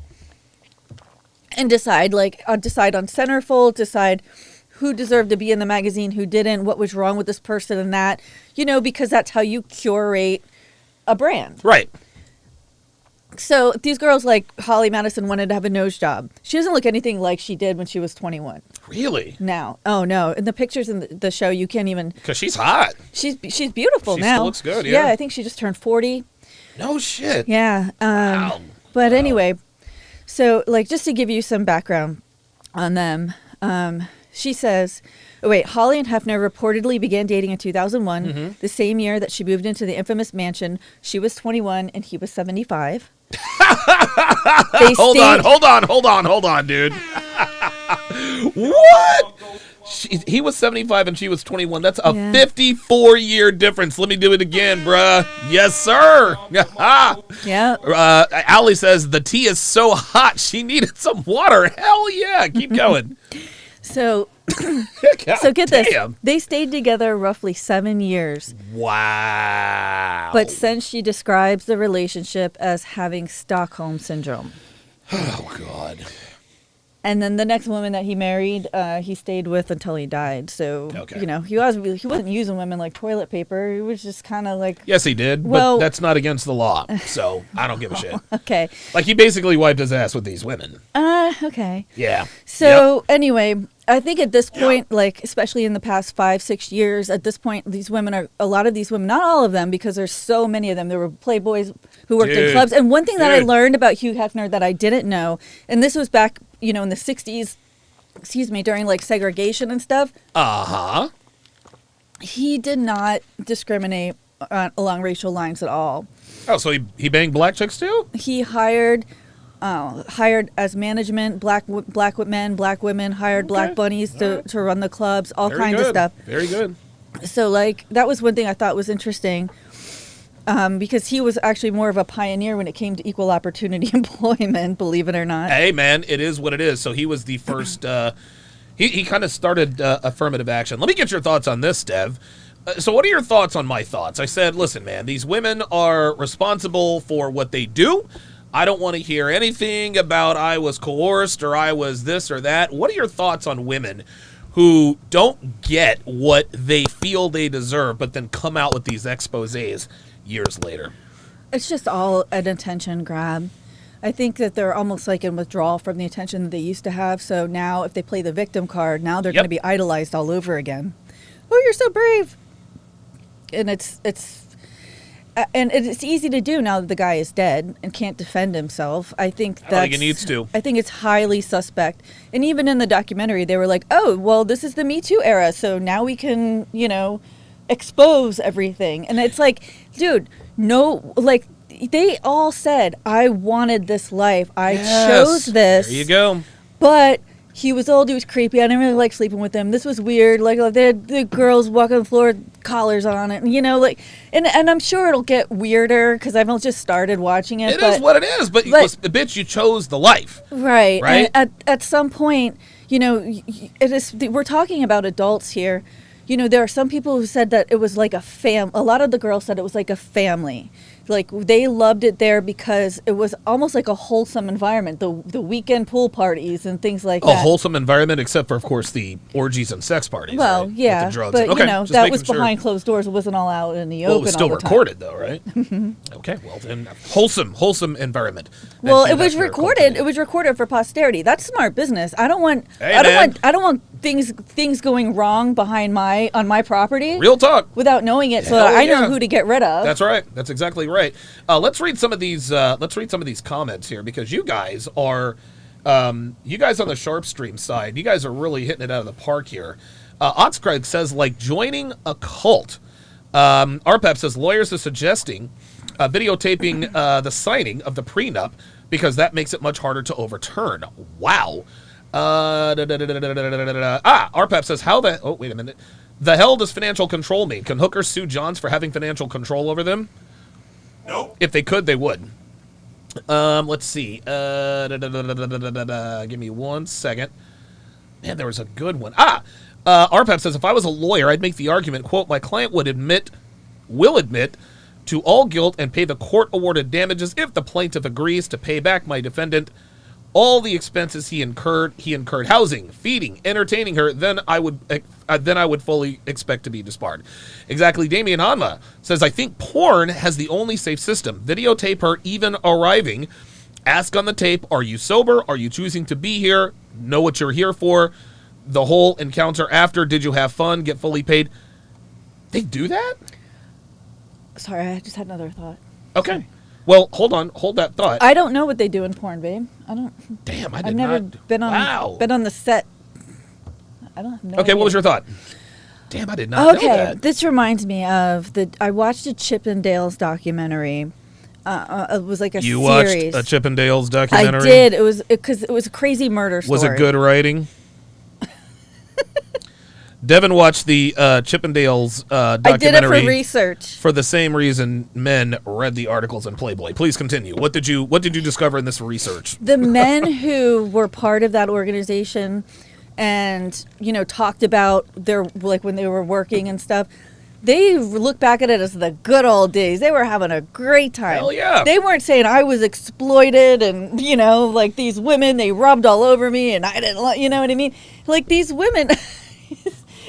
and decide on centerfold, decide who deserved to be in the magazine, who didn't, what was wrong with this person and that, because that's how you curate a brand. Right. So these girls like Holly Madison wanted to have a nose job. She doesn't look anything like she did when she was 21. Really? Now. Oh, no. In the pictures in the show, you can't even... Because she's hot. She's beautiful she now. Still looks good, yeah. Yeah, I think she just turned 40. No shit. Yeah. Wow. But anyway, so like just to give you some background on them, she says... Oh, wait, Holly and Hefner reportedly began dating in 2001, the same year that she moved into the infamous mansion. She was 21 and he was 75. Hold on, dude. What? He was 75 and she was 21. That's a 54-year difference. Let me do it again, bruh. Yes, sir. Yeah. Allie says the tea is so hot she needed some water. Hell yeah. Keep going. So God get damn. this. They stayed together roughly 7 years. Wow. But since she describes the relationship as having Stockholm Syndrome. Oh, God. And then the next woman that he married, he stayed with until he died. So, Okay. he wasn't using women like toilet paper. He was just kind of like... Yes, he did, Well- but that's not against the law, so I don't give a shit. Okay. Like, he basically wiped his ass with these women. Okay. Yeah. So anyway, I think at this point, like especially in the past 5-6 years, at this point, a lot of these women, not all of them, because there's so many of them. There were Playboys who worked in clubs. And one thing that I learned about Hugh Hefner that I didn't know, and this was back, in the 60s, during like segregation and stuff. Uh-huh. He did not discriminate along racial lines at all. Oh, so he banged black chicks too? He hired as management black men, black women, hired black bunnies to run the clubs, all Very kinds good. of stuff. Very good. So like that was one thing I thought was interesting, because he was actually more of a pioneer when it came to equal opportunity employment, believe it or not. Hey, man, it is what it is. So he was the first, he kind of started affirmative action. Let me get your thoughts on this, Dev. So what are your thoughts on my thoughts? I said, listen, man, these women are responsible for what they do. I don't want to hear anything about I was coerced or I was this or that. What are your thoughts on women who don't get what they feel they deserve, but then come out with these exposés years later? It's just all an attention grab. I think that they're almost like in withdrawal from the attention that they used to have. So now if they play the victim card, now they're going to be idolized all over again. Oh, you're so brave. And it's easy to do now that the guy is dead and can't defend himself. I think I don't think he needs to. I think it's highly suspect. And even in the documentary, they were like, "Oh, well, this is the Me Too era, so now we can, expose everything." And it's like, dude, no, like they all said, "I wanted this life. I chose this." There you go. But he was old. He was creepy. I didn't really like sleeping with him. This was weird. Like they had the girls walking on the floor, collars on it, and I'm sure it'll get weirder because I've just started watching it. It is what it is. But bitch, you chose the life, right? Right. And at some point, it is. We're talking about adults here. There are some people who said that it was like a a lot of the girls said it was like a family. Like they loved it there because it was almost like a wholesome environment. The weekend pool parties and things like that. A wholesome environment, except for, of course, the orgies and sex parties. Well, right? yeah, With the drugs. but Okay, that was behind closed doors. It wasn't all out in the open. Well, it was still all the time. recorded, though, right? Okay, well then, wholesome environment. Well, it was recorded. It was recorded for posterity. That's smart business. I don't want things going wrong on my property. Real talk. Without knowing it, so that I know who to get rid of. That's right. That's exactly right. Let's read some of these. Let's read some of these comments here because you guys are, you guys on the Sharpe stream side, you guys are really hitting it out of the park here. Oxcraig says like joining a cult. RPEP says lawyers are suggesting videotaping the signing of the prenup because that makes it much harder to overturn. Wow. RPEP says wait a minute. The hell does financial control mean? Can hookers sue Johns for having financial control over them? Nope. If they could, they would. Let's see. Give me 1 second. Man, there was a good one. RPAP says, if I was a lawyer, I'd make the argument, quote, my client will admit to all guilt and pay the court-awarded damages if the plaintiff agrees to pay back my defendant all the expenses he incurred housing, feeding, entertaining her, then I would fully expect to be disbarred. Exactly. Damian Hanma says, I think porn has the only safe system. Videotape her even arriving. Ask on the tape, are you sober? Are you choosing to be here? Know what you're here for. The whole encounter after, did you have fun? Get fully paid. They do that? Sorry, I just had another thought. Okay. Well, hold that thought. I don't know what they do in porn, babe. I don't. Damn, I've never been on the set. I don't know. Okay, what was your thought? Damn, I did not know that. Okay, this reminds me of I watched a Chippendales documentary. It was like a series. You watched a Chippendales documentary? I did. It was because it was a crazy murder story. Was it good writing? Devin watched the Chippendales documentary. I did it for research. For the same reason men read the articles in Playboy. Please continue. What did you discover in this research? The men who were part of that organization and, talked about their, like, when they were working and stuff, they look back at it as the good old days. They were having a great time. Hell yeah. They weren't saying I was exploited and, like these women, they rubbed all over me and I didn't, you know what I mean? Like these women...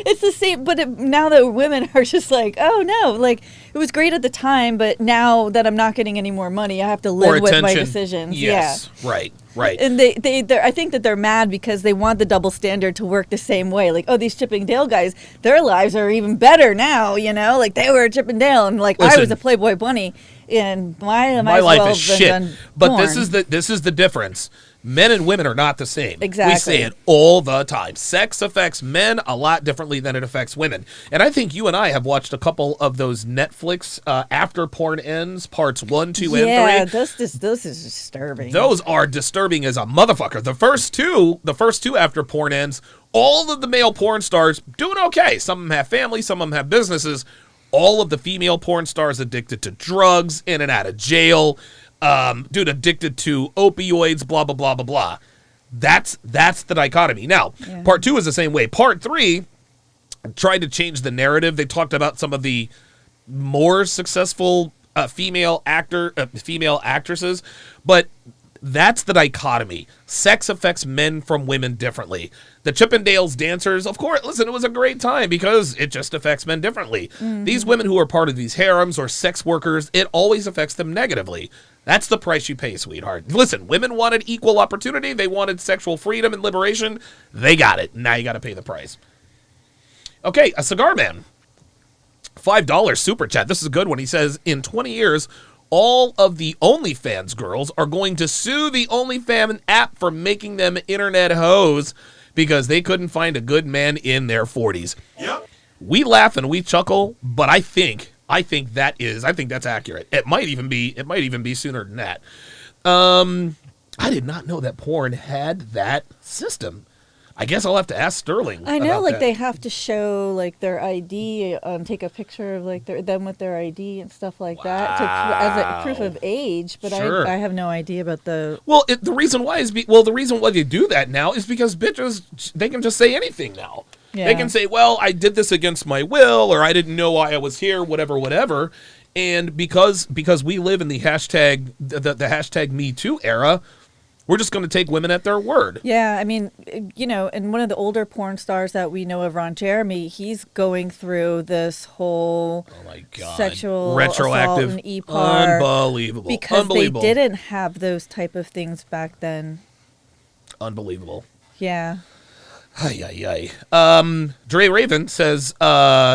It's the same, but now that women are just like, oh no, like it was great at the time, but now that I'm not getting any more money, I have to live with my decisions. Yes, yeah. Right. And I think that they're mad because they want the double standard to work the same way. Like, oh, these Chippendale guys, their lives are even better now, like they were a Chippendale, and like listen, I was a Playboy bunny, and my life is shit. But porn. this is the difference. Men and women are not the same. Exactly. We say it all the time. Sex affects men a lot differently than it affects women. And I think you and I have watched a couple of those Netflix After Porn Ends, parts 1, 2, and 3. Yeah, those is disturbing. Those are disturbing as a motherfucker. The first two After Porn Ends, all of the male porn stars doing okay. Some of them have families, some of them have businesses. All of the female porn stars addicted to drugs, in and out of jail. Dude addicted to opioids, blah, blah, blah, blah, blah. That's the dichotomy. Now, Part 2 is the same way. Part 3 tried to change the narrative. They talked about some of the more successful female actresses, but that's the dichotomy. Sex affects men from women differently. The Chippendales dancers, of course, listen, it was a great time because it just affects men differently. Mm-hmm. These women who are part of these harems or sex workers, it always affects them negatively. That's the price you pay, sweetheart. Listen, women wanted equal opportunity. They wanted sexual freedom and liberation. They got it. Now you got to pay the price. Okay, a cigar man. $5 super chat. This is a good one. He says, in 20 years, all of the OnlyFans girls are going to sue the OnlyFans app for making them internet hoes because they couldn't find a good man in their 40s. Yep. We laugh and we chuckle, but I think that's accurate. It might even be sooner than that. I did not know that porn had that system. I guess I'll have to ask Sterling. I know, about that. they have to show like their ID, take a picture of like them with their ID and stuff like that as a proof of age. But sure. I have no idea about the. Well, the reason why they do that now is because bitches, they can just say anything now. Yeah. They can say, well, I did this against my will, or I didn't know why I was here, whatever. And because we live in the hashtag the hashtag Me Too era, we're just going to take women at their word. Yeah, I mean, and one of the older porn stars that we know of, Ron Jeremy, he's going through this whole sexual retroactive assault and EPAR. Unbelievable. Because they didn't have those type of things back then. Unbelievable. Yeah. Ay. Dre Raven says,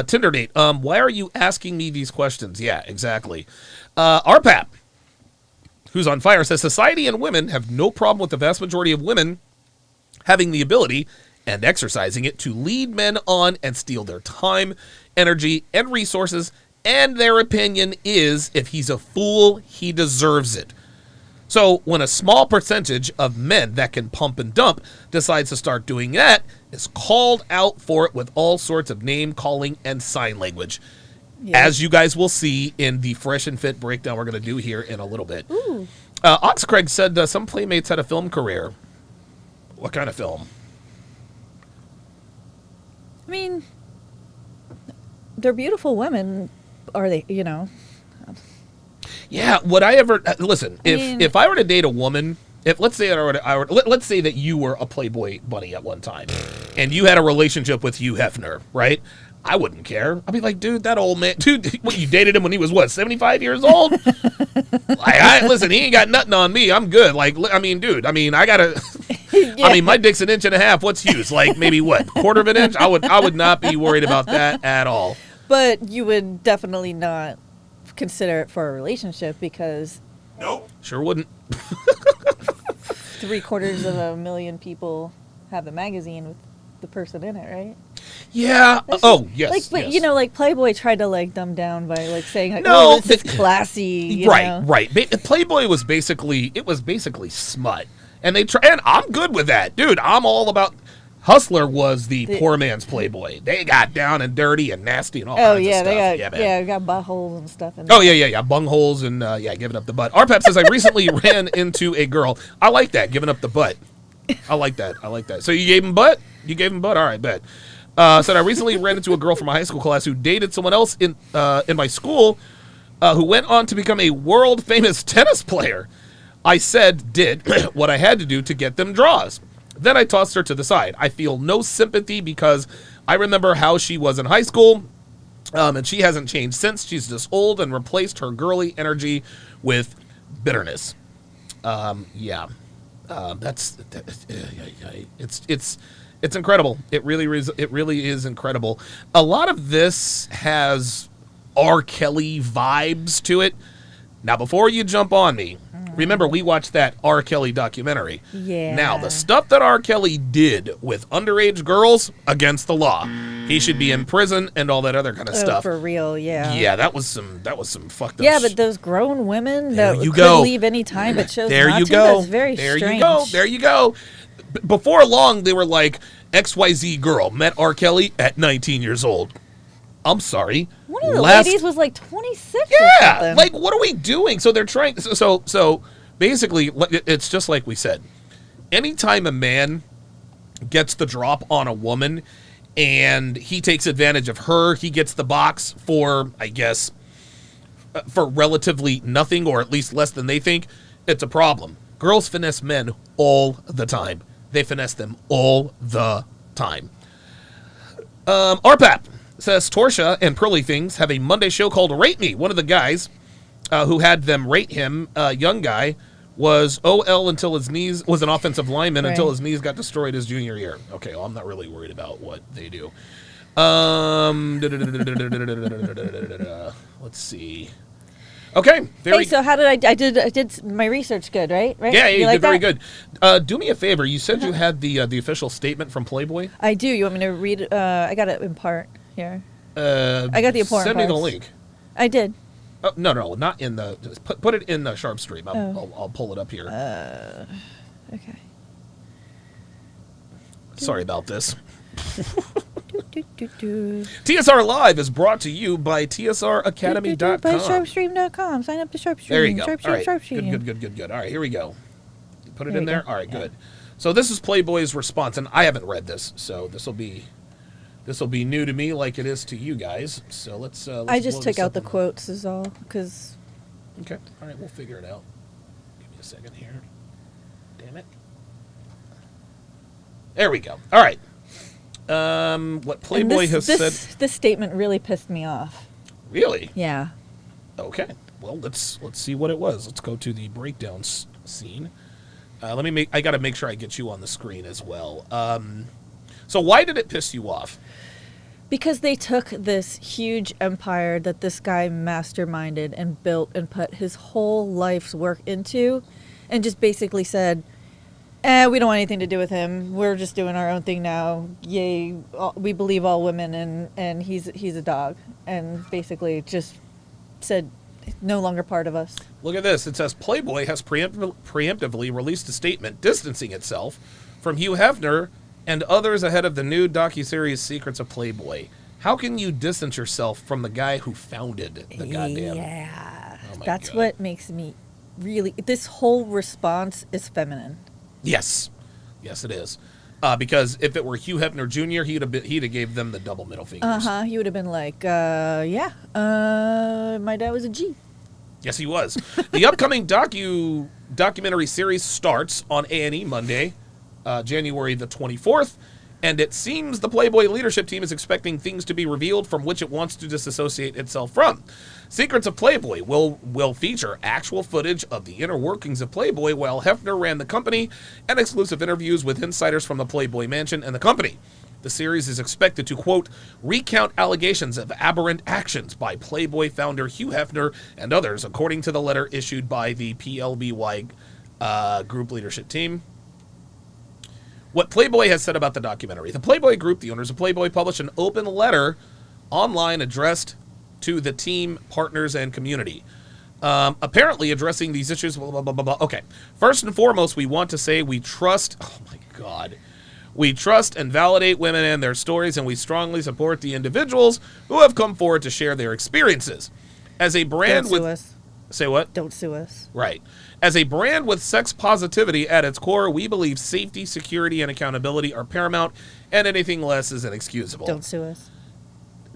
Tinder date. Why are you asking me these questions? Yeah, exactly. RPAP, who's on fire, says society and women have no problem with the vast majority of women having the ability and exercising it to lead men on and steal their time, energy, and resources, and their opinion is if he's a fool, he deserves it. So when a small percentage of men that can pump and dump decides to start doing that, is called out for it with all sorts of name calling and sign language. Yeah. As you guys will see in the Fresh and Fit breakdown we're going to do here in a little bit. Ooh. Oxcraig said some Playmates had a film career. What kind of film? I mean, they're beautiful women, are they? You know. Yeah. Would I ever listen? mean- If I were to date a woman, if let's say let's say that you were a Playboy bunny at one time, and you had a relationship with Hugh Hefner, right? I wouldn't care. I'd be like, dude, that old man, dude, what, you dated him when he was, what, 75 years old? Listen, he ain't got nothing on me. I'm good. Like, I mean, dude, I gotta, Yeah. I mean, my dick's 1.5 inches. What's Hughes? Like, maybe what, 1/4 inch? I would not be worried about that at all. But you would definitely not consider it for a relationship because Sure wouldn't. 750,000 people have a magazine with the person in it, right? Yeah. That's Oh, just- yes. Like, but yes. you know, like Playboy tried to like dumb down by like saying like, No, "Oh, this is classy." You right, know? right. Playboy was basically smut, and and I'm good with that, dude. I'm all about. Hustler was the poor man's Playboy. They got down and dirty and nasty and all Oh kinds yeah, of stuff. they got buttholes and stuff. In Oh yeah, bungholes and giving up the butt. RPAP says I recently ran into a girl. I like that, giving up the butt. I like that. So you gave him butt? You gave him butt? All right, bet. Said I recently ran into a girl from my high school class who dated someone else in my school, who went on to become a world famous tennis player. I did what I had to do to get them draws. Then I tossed her to the side. I feel no sympathy because I remember how she was in high school, and she hasn't changed since. She's just old and replaced her girly energy with bitterness. It's incredible. It really is incredible. A lot of this has R. Kelly vibes to it. Now, before you jump on me, remember we watched that R. Kelly documentary. Yeah. Now, the stuff that R. Kelly did with underage girls, against the law. He should be in prison and all that other kind of stuff. For real, yeah. Yeah, that was some fucked up. Yeah, but those grown women There that you could go. leave any time but chose There not you to, go. that's very There strange. you go. There you go. Before long, they were like, XYZ girl met R. Kelly at 19 years old. I'm sorry. One of the ladies was like 26 or Yeah, something. like, what are we doing? So they're trying. So basically, it's just like we said. Anytime a man gets the drop on a woman and he takes advantage of her, he gets the box for, I guess, for relatively nothing, or at least less than they think, it's a problem. Girls finesse men all the time. They finesse them all the time. RPAP says Torsha and Pearly Things have a Monday show called Rate Me. One of the guys who had them rate him, young guy, was OL until his knees, was an offensive lineman until his knees got destroyed his junior year. Okay, well, I'm not really worried about what they do. Let's see. Okay, so how did I did my research good, right? Yeah, you like did very that? good. Do me a favor. You said you had the official statement from Playboy. I do. You want me to read it? I got it in part here. I got the important Send me the parts. link. I did. Oh, no, not in the. Just put it in the Sharpe stream. I'll pull it up here. Okay. Sorry about this. Do. TSR Live is brought to you by TSRacademy.com. By sharpstream.com. Sign up to Sharpstream. There you go. Sharpstream, All right. Sharpstream. Good. All right, here we go. Put it There in you there. go. All right, Yeah. good. So this is Playboy's response, and I haven't read this, so this will be new to me, like it is to you guys. So let's I just blow took this out up the on- quotes is all because Okay. All right, we'll figure it out. Give me a second here. Damn it. There we go. All right. What Playboy has said. This statement really pissed me off. Really? Yeah. Okay. Well, let's see what it was. Let's go to the breakdown scene. I got to make sure I get you on the screen as well. So why did it piss you off? Because they took this huge empire that this guy masterminded and built and put his whole life's work into and just basically said, we don't want anything to do with him. We're just doing our own thing now. Yay, we believe all women, and he's a dog. And basically just said, no longer part of us. Look at this. It says Playboy has preemptively released a statement distancing itself from Hugh Hefner and others ahead of the new docuseries Secrets of Playboy. How can you distance yourself from the guy who founded the goddamn... Yeah. Oh my That's God. what makes me really, this whole response is feminine. Yes, it is. Because if it were Hugh Hefner Jr., he'd have gave them the double middle fingers. He would have been like, my dad was a G. Yes, he was. The upcoming documentary series starts on A&E Monday, January the 24th, and it seems the Playboy leadership team is expecting things to be revealed from which it wants to disassociate itself from. Secrets of Playboy will feature actual footage of the inner workings of Playboy while Hefner ran the company and exclusive interviews with insiders from the Playboy mansion and the company. The series is expected to, quote, recount allegations of aberrant actions by Playboy founder Hugh Hefner and others, according to the letter issued by the PLBY group leadership team. What Playboy has said about the documentary. The Playboy Group, the owners of Playboy, published an open letter online addressed to the team, partners, and community. Apparently addressing these issues, blah, blah, blah, blah, blah. Okay. First and foremost, we want to say we trust, oh my God, we trust and validate women and their stories, and we strongly support the individuals who have come forward to share their experiences. As a brand Don't sue us. Say what? Don't sue us. Right. As a brand with sex positivity at its core, we believe safety, security, and accountability are paramount, and anything less is inexcusable. Don't sue us.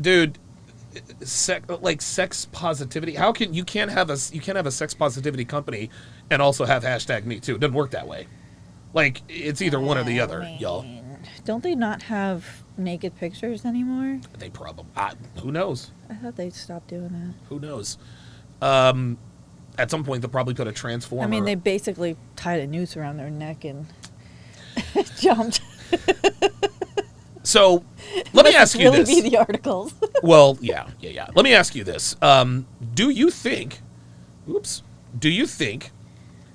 Dude, sex positivity. How can you can't have a sex positivity company and also have #MeToo? It doesn't work that way. Like, it's either one or the other, y'all. Don't they not have naked pictures anymore? They probably. Who knows? I thought they'd stop doing that. Who knows? At some point, they'll probably put a transformer. I mean, they basically tied a noose around their neck and jumped. So, let me ask you really this. Be the articles. Well, yeah. Let me ask you this. Do you think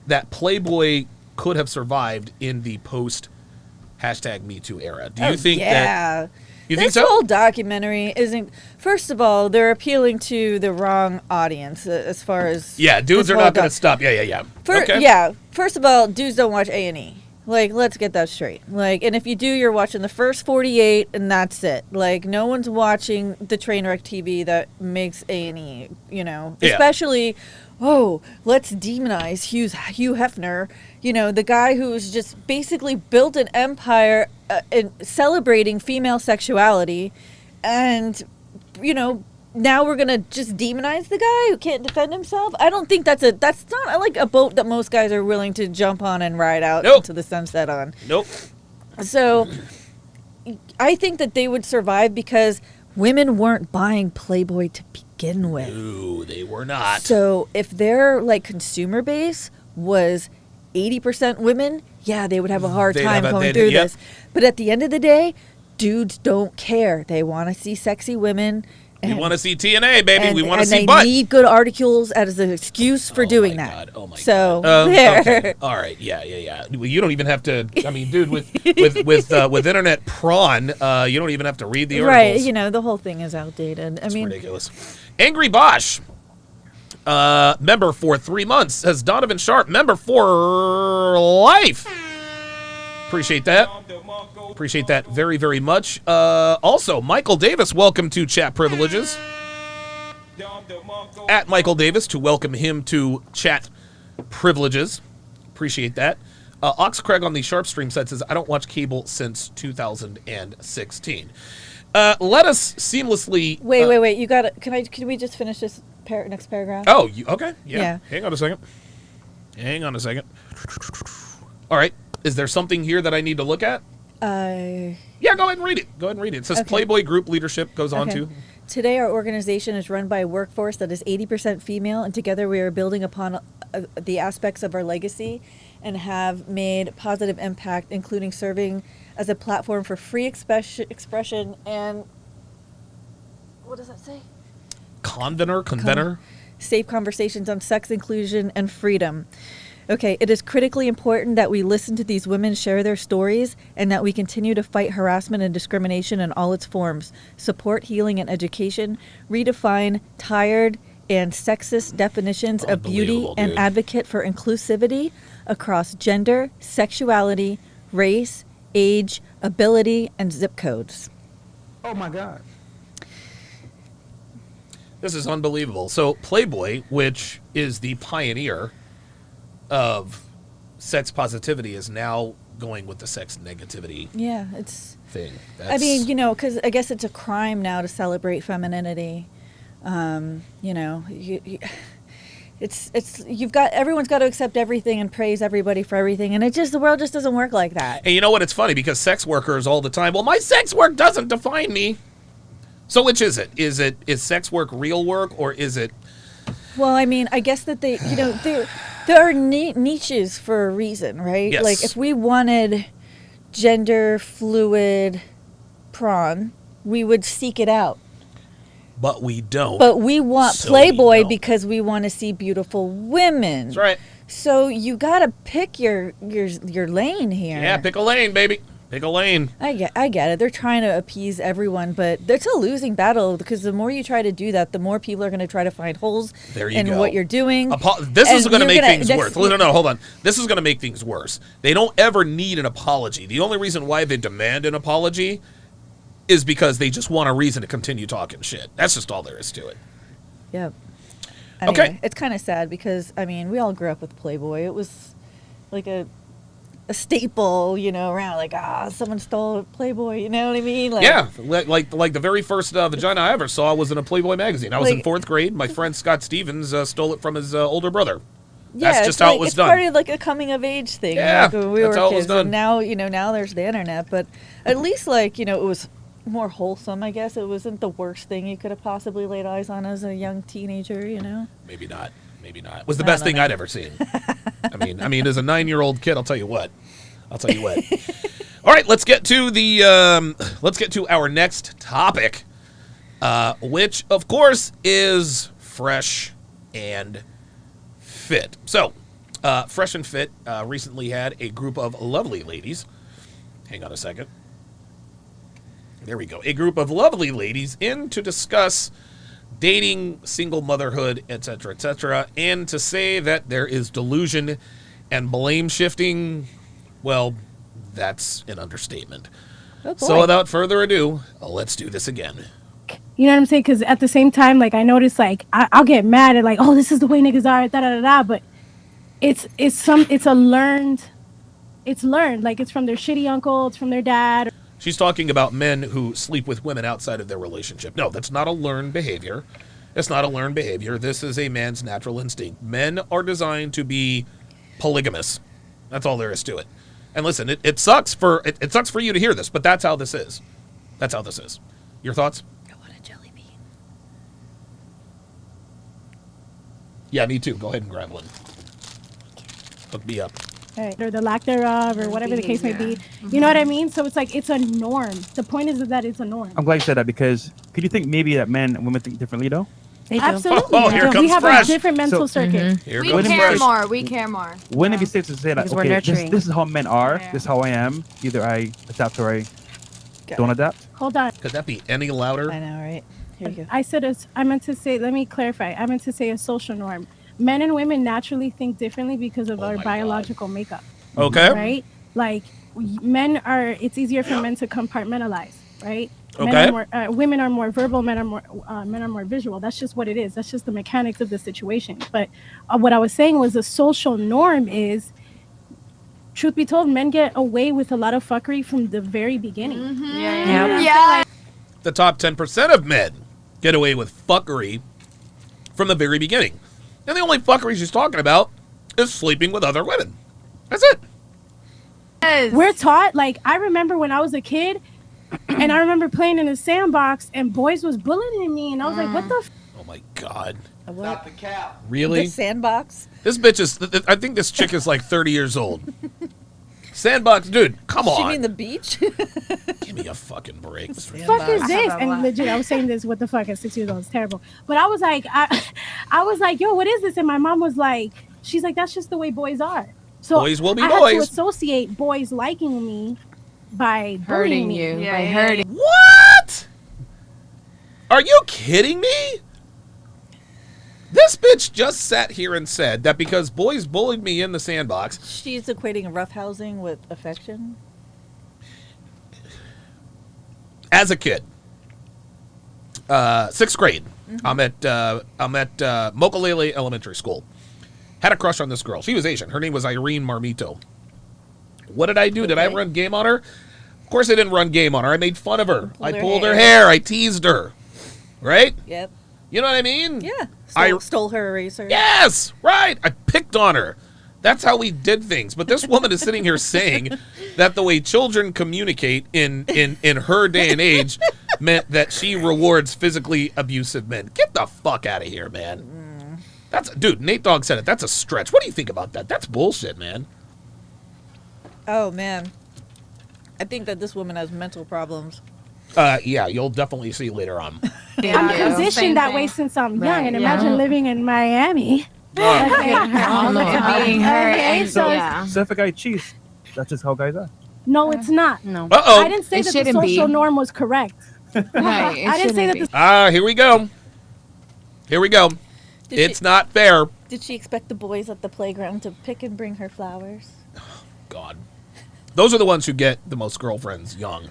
that Playboy could have survived in the post #MeToo era? Do you think that? You think so? This whole documentary isn't. First of all, they're appealing to the wrong audience as far as. Yeah, dudes are not going to stop. Yeah. Okay. Yeah. First of all, dudes don't watch A&E. Like, let's get that straight. Like, and if you do, you're watching the first 48, and that's it. Like, no one's watching the Trainwreck TV that makes A&E. You know, Yeah. especially. Oh, let's demonize Hugh Hefner. You know, the guy who's just basically built an empire in celebrating female sexuality. And, you know, now we're going to just demonize the guy who can't defend himself? I don't think that's not like a boat that most guys are willing to jump on and ride out into the sunset on. Nope. So I think that they would survive because women weren't buying Playboy to begin with. No, they were not. So if their like consumer base was 80% women, yeah, they would have a hard time going through this. But at the end of the day, dudes don't care. They want to see sexy women. We want to see TNA, baby. We want to see butt. butt. And they need good articles as an excuse for doing that. God. Oh my so, God. There. Okay. All right. Yeah. Well, you don't even have to. I mean, dude, with internet prawn, you don't even have to read the articles. Right. You know, the whole thing is outdated. It's ridiculous. Angry Bosch, member for 3 months, says Donovan Sharpe, member for life. Appreciate that. Appreciate that very, very much. Also, Michael Davis, welcome to Chat Privileges. At Michael Davis to welcome him to Chat Privileges. Appreciate that. Ox Craig on the Sharpe stream site says, I don't watch cable since 2016. Let us seamlessly... Wait. You got it. Can we just finish this next paragraph? Oh, okay. Yeah. Hang on a second. All right. Is there something here that I need to look at? Yeah, go ahead and read it. It says Playboy Group leadership goes on to. Today, our organization is run by a workforce that is 80% female, and together we are building upon the aspects of our legacy and have made positive impact, including serving as a platform for free expression and... What does that say? Convener? Safe conversations on sex, inclusion, and freedom. Okay, it is critically important that we listen to these women share their stories and that we continue to fight harassment and discrimination in all its forms, support healing and education, redefine tired and sexist definitions of beauty, and advocate for inclusivity across gender, sexuality, race, age, ability, and zip codes. Oh, my God. This is unbelievable. So Playboy, which is the pioneer of sex positivity is now going with the sex negativity Yeah, it's. thing. I mean, you know, because I guess it's a crime now to celebrate femininity. You know, everyone's got to accept everything and praise everybody for everything, and the world just doesn't work like that. And you know what? It's funny because sex workers all the time, well, my sex work doesn't define me. So which is it? Is sex work real work, or is it? Well, I mean, I guess that there are niches for a reason, right? Yes. Like if we wanted gender fluid prawn, we would seek it out. But we don't. But we want So Playboy we don't. because we want to see beautiful women. That's right. So you got to pick your lane here. Yeah, pick a lane, baby. Pick a lane. I get it. They're trying to appease everyone, but it's a losing battle because the more you try to do that, the more people are going to try to find holes in go. what you're doing. This is And going to you're make things that's- worse. No, hold on. This is going to make things worse. They don't ever need an apology. The only reason why they demand an apology is because they just want a reason to continue talking shit. That's just all there is to it. Yep. Okay. Anyway, it's kind of sad because, I mean, we all grew up with Playboy. It was like a staple, you know, around like, someone stole Playboy, you know what I mean? Like, Yeah, like the very first vagina I ever saw was in a Playboy magazine. I was in Like- 4th grade. My friend Scott Stevens stole it from his older brother. Yeah, That's just it's how like, it was it's done. part of like a coming of age thing. Yeah, like when we that's were how it was kids. done. And now, you know, now there's the internet, but at least like, you know, it was more wholesome, I guess. It wasn't the worst thing you could have possibly laid eyes on as a young teenager, you know? Maybe not. Maybe not. It was the I best don't thing know. I'd ever seen. I mean, as a 9-year-old kid, I'll tell you what. All right, let's get to our next topic, which of course is fresh and fit. So, Fresh and Fit recently had a group of lovely ladies. Hang on a second. There we go. A group of lovely ladies in to discuss dating, single motherhood, etc., and to say that there is delusion and blame shifting, well, that's an understatement. Oh, boy. So without further ado, let's do this again. You know what I'm saying? Because at the same time, like, I notice, like, I'll get mad at, like, oh, this is the way niggas are, da-da-da-da, but it's learned, like, it's from their shitty uncle, it's from their dad. She's talking about men who sleep with women outside of their relationship. No, that's not a learned behavior. It's not a learned behavior. This is a man's natural instinct. Men are designed to be polygamous. That's all there is to it. And listen, it sucks for you to hear this, but that's how this is. That's how this is. Your thoughts? I want a jelly bean. Yeah, me too. Go ahead and grab one. Hook me up. Right. Or the lack thereof, or whatever the case may be. You know what I mean? So it's like, it's a norm. The point is that it's a norm. I'm glad you said that, because could you think maybe that men and women think differently, though? They do. Absolutely. Oh, here we comes have Fresh. a different mental circuit. Here We goes care Fresh. more. We care more. Wouldn't it be safe to say that, Because we're okay, nurturing. this is how men are, Yeah. this is how I am, either I adapt or I Got don't it. adapt? Hold on. Could that be any louder? I know, right? Here you go. I meant to say, let me clarify. I meant to say a social norm. Men and women naturally think differently because of Oh our my God. biological makeup. Okay. Right? Like, it's easier for men to compartmentalize, right? Okay. Women are more verbal, men are more visual. That's just what it is. That's just the mechanics of the situation. But what I was saying was, the social norm is, truth be told, men get away with a lot of fuckery from the very beginning. Yeah. The top 10% of men get away with fuckery from the very beginning. And the only fuckery she's talking about is sleeping with other women. That's it. Yes. We're taught, like, I remember when I was a kid, and I remember playing in a sandbox, and boys was bullying me, and I was like, what the f-? Oh my God. A Stop what? the cap. Really? The sandbox? This bitch is, I think this chick is like 30 years old. Sandbox, dude, come on. You mean the beach? Give me a fucking break. Fuck is I this? have a And lot. legit, I was saying this, what the fuck, at 6 years old, it's terrible. But I was like, I was like, yo, what is this? And my mom was like, she's like, that's just the way boys are. So Boys will be I had to boys. associate boys liking me by Hurting bullying me. you. Yeah, by yeah, hurting. What? Are you kidding me? This bitch just sat here and said that because boys bullied me in the sandbox. She's equating roughhousing with affection. As a kid, 6th grade, I'm at Mokulele Elementary School. Had a crush on this girl. She was Asian. Her name was Irene Marmito. What did I do? Did I run game on her? Of course I didn't run game on her. I made fun of her. I pulled her hair. I teased her. Right? Yep. You know what I mean? Yeah. I Stole her eraser. Yes, right. I picked on her. That's how we did things. But this woman is sitting here saying that the way children communicate in her day and age meant that she rewards physically abusive men. Get the fuck out of here, man. Dude, Nate Dogg said it. That's a stretch. What do you think about that? That's bullshit, man. Oh, man. I think that this woman has mental problems. Yeah, you'll definitely see later on. I'm conditioned that way since I'm young, and imagine living in Miami. Being her. So if a guy cheats, that's just how guys are. No, it's not. No. Uh-oh. I didn't say that the social norm was correct. Right, I didn't say that. Here we go. Here we go. It's not fair. Did she expect the boys at the playground to pick and bring her flowers? God. Those are the ones who get the most girlfriends young.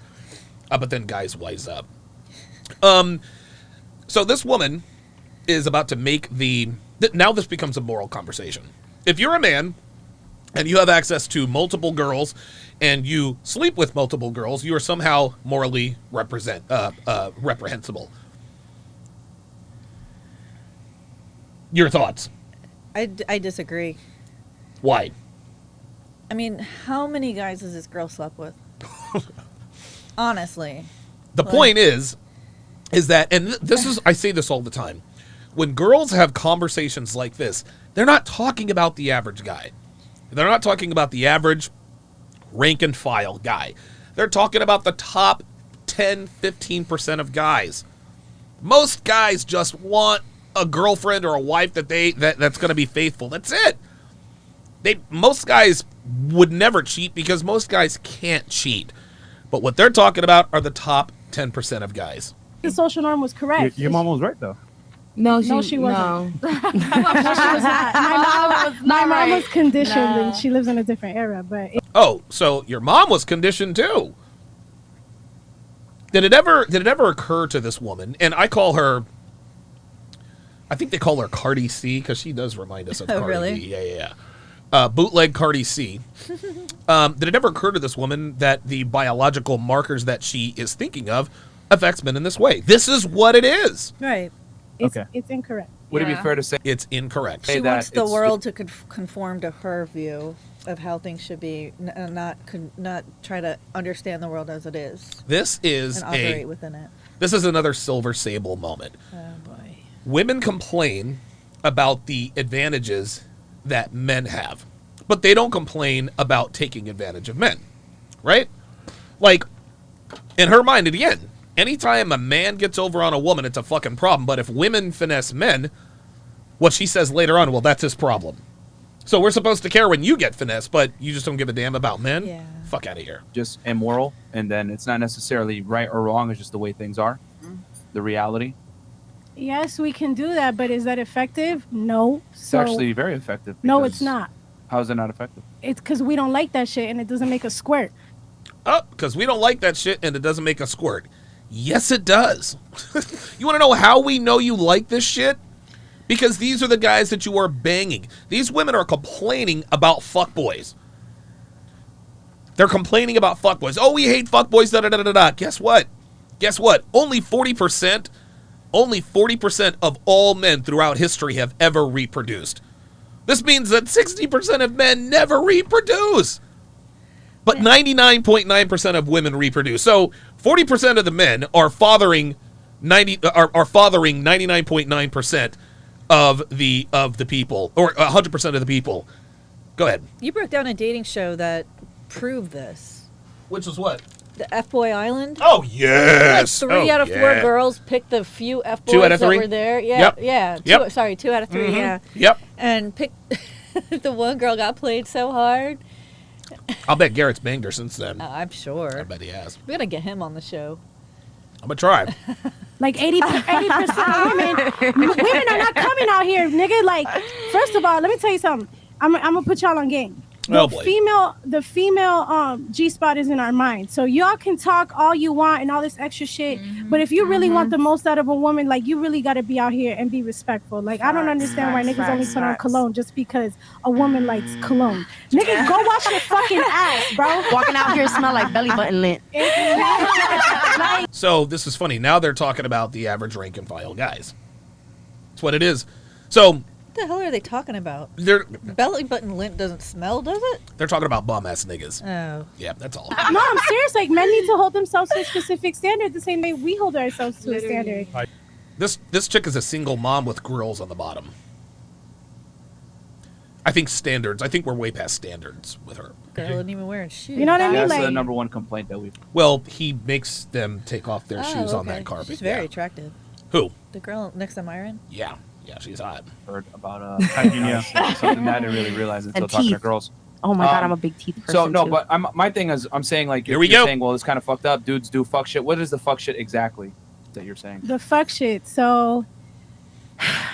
But then guys wise up. So this woman is about to make now this becomes a moral conversation. If you're a man and you have access to multiple girls and you sleep with multiple girls, you are somehow morally reprehensible. Your thoughts? I disagree. Why? I mean, how many guys has this girl slept with? Honestly. The point is that, and this is, I say this all the time, when girls have conversations like this, they're not talking about the average guy. They're not talking about the average rank and file guy. They're talking about the top 10, 15% of guys. Most guys just want a girlfriend or a wife that's going to be faithful. That's it. Most guys would never cheat because most guys can't cheat. But what they're talking about are the top 10% of guys. The social norm was correct. Your mom was right, though. No, she wasn't. No. My mom was conditioned, and she lives in a different era. But so your mom was conditioned too. Did it ever occur to this woman? And I call her. I think they call her Cardi C because she does remind us of Cardi really? B. Yeah. Bootleg Cardi C. Did it ever occur to this woman that the biological markers that she is thinking of affects men in this way? This is what it is. Right. it's incorrect. Would it be fair to say It's incorrect. She wants the world to conform to her view of how things should be, not try to understand the world as it is. This is and operate within it. This is another Silver Sable moment. Oh boy. Women complain about the advantages that men have, but they don't complain about taking advantage of men, right? Like, in her mind, again, anytime a man gets over on a woman, it's a fucking problem. But if women finesse men, what she says later on, well, that's his problem. So we're supposed to care when you get finessed, but you just don't give a damn about men? Yeah. Fuck out of here. just immoral, and then it's not necessarily right or wrong, it's just the way things are, the reality? Yes, we can do that, but is that effective? No. It's actually very effective. No, because it's not. How is it not effective? It's because we don't like that shit, and it doesn't make us squirt. Oh, because we don't like that shit and it doesn't make us squirt. Yes, it does. You want to know how we know you like this shit? Because these are the guys that you are banging. These women are complaining about fuckboys. They're complaining about fuckboys. Oh, we hate fuckboys, da-da-da-da-da. Guess what? Guess what? Only 40% of all men throughout history have ever reproduced. This means that 60% of men never reproduce. But 99.9% of women reproduce. So 40% of the men are fathering 99.9% of the people, or 100% of the people. Go ahead. You broke down a dating show that proved this. Which was what? The F-Boy Island. Oh, yes. Like 3 out of 4 girls picked the few F-boys 2 out of 3? that were there. Yeah, Yep. yeah. Yep. 2 out of 3, Mm-hmm. yeah. Yep. And picked the one girl got played so hard. I'll bet Garrett's banged her since then. I'm sure. I bet he has. We're going to get him on the show. I'm going to try. Like 80% of women are not coming out here, nigga. Like, first of all, let me tell you something. I'm gonna put y'all on game. Oh, boy. The female G-spot is in our mind. So y'all can talk all you want and all this extra shit, but if you really want the most out of a woman, like, you really got to be out here and be respectful. Like, I don't understand why niggas only put on cologne just because a woman likes cologne. Niggas, go wash your fucking ass, bro. Walking out here smell like belly button lint. So this is funny. Now they're talking about the average rank and file guys. That's what it is. So What the hell are they talking about? they're Belly button lint doesn't smell, does it? talking about bum ass niggas. Oh. Yeah, that's all. No, I'm serious. Like, men need to hold themselves to a specific standard the same way we hold ourselves to a standard. This chick is a single mom with grills on the bottom. I think standards. I think we're way past standards with her. Girl isn't even wearing shoes. You know what I mean? That's Like, the number one complaint that we've. Well, he makes them take off their Oh, shoes on okay. that carpet. She's very Yeah. attractive. Who? The girl next to Myron? Yeah, she's hot. Heard about something that I didn't really realize until And talking to teeth. girls. Oh my god, I'm a big teeth person. So no, too. but my thing is, I'm saying like Here we you're go. saying, well, it's kind of fucked up. Dudes do fuck shit. What is the fuck shit exactly that you're saying? the fuck shit. So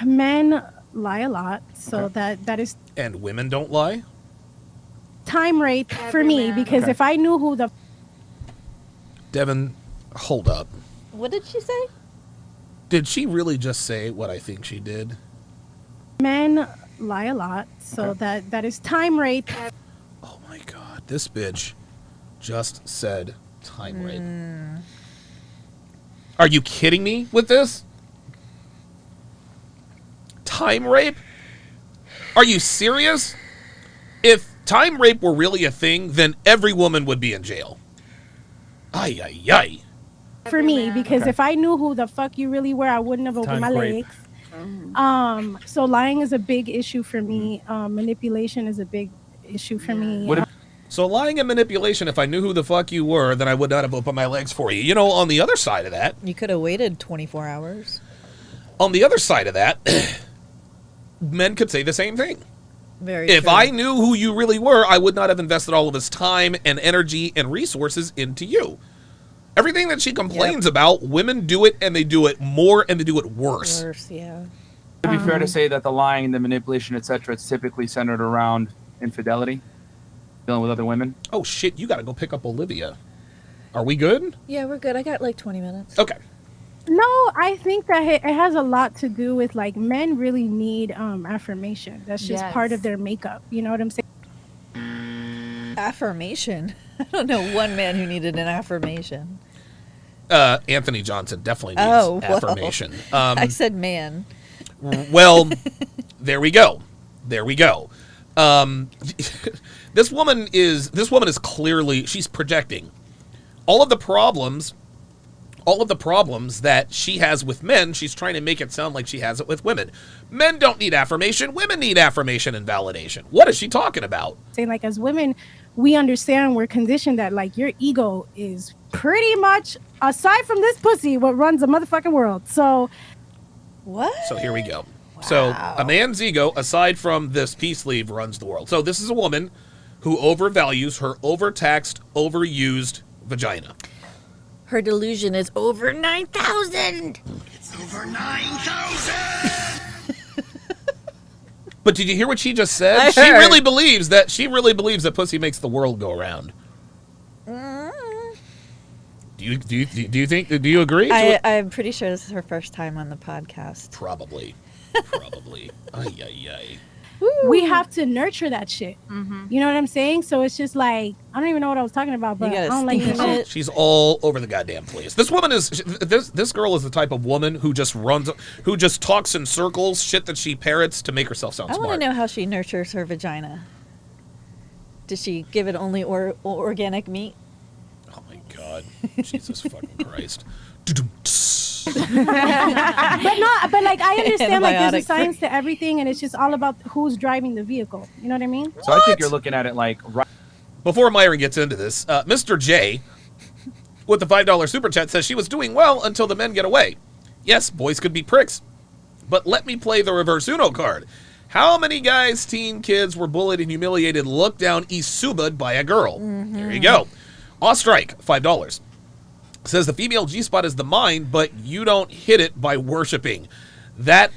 men lie a lot. So that is And women don't lie. time rape for me, because Okay. if I knew who the Devin, hold up. What did she say? Did she really just say what I think she did? men lie a lot, so that is time rape. Oh my god, this bitch just said time rape. Are you kidding me with this? Time rape? Are you serious? If time rape were really a thing, then every woman would be in jail. Ay, ay, ay. For me, because if I knew who the fuck you really were, I wouldn't have opened my rape. legs. So lying is a big issue for me. Manipulation is a big issue for me. What if- So lying and manipulation, if I knew who the fuck you were, then I would not have opened my legs for you. You know, on the other side of that, You could have waited 24 hours. on the other side of that, men could say the same thing. Very If true. I knew who you really were, I would not have invested all of his time and energy and resources into you. Everything that she complains about, women do it, and they do it more, and they do it worse. Worse, yeah. Would it be fair to say that the lying, the manipulation, etc., it's typically centered around infidelity, dealing with other women? Oh shit, you gotta go pick up Olivia. Are we good? Yeah, we're good. I got like 20 minutes. Okay. No, I think that it has a lot to do with, like, men really need affirmation. That's just part of their makeup. You know what I'm saying? Affirmation. I don't know one man who needed an affirmation. Anthony Johnson definitely needs Oh, well. affirmation. I said man. Well, there we go. There we go. This woman is clearly, she's projecting all of the problems that she has with men. She's trying to make it sound like she has it with women. Men don't need affirmation. Women need affirmation and validation. What is she talking about? Saying, like, as women, we understand, we're conditioned that, like, your ego is pretty much, aside from this pussy, what runs the motherfucking world. So What? So here we go. So a man's ego, aside from this peace sleeve, runs the world. So this is a woman who overvalues her overtaxed, overused vagina. Her delusion is over 9,000. It's over 9,000! But did you hear what she just said? I She heard. really believes that pussy makes the world go round. Do you agree? I'm pretty sure this is her first time on the podcast. Probably. Ay, ay, ay. we have to nurture that shit. You know what I'm saying? So it's just like, I don't even know what I was talking about, but You I gotta don't like steam that it. shit. She's all over the goddamn place. This woman is this girl is the type of woman who just talks in circles, shit that she parrots to make herself sound I smart. want to know how she nurtures her vagina. Does she give it only organic meat? Oh my god, Jesus fucking Christ! But like, I understand, like, there's a Antibiotic science to everything, and it's just all about who's driving the vehicle. You know what I mean? So I think you're looking at it like right. Before Myron gets into this, Mr. J, with the $5 super chat, says she was doing well until the men get away. Yes, boys could be pricks, but let me play the reverse Uno card. How many guys, teen kids, were bullied and humiliated, looked down, Isuba'd by a girl? There you go. Ostrike, $5. Says the female G-spot is the mind, but you don't hit it by worshiping. That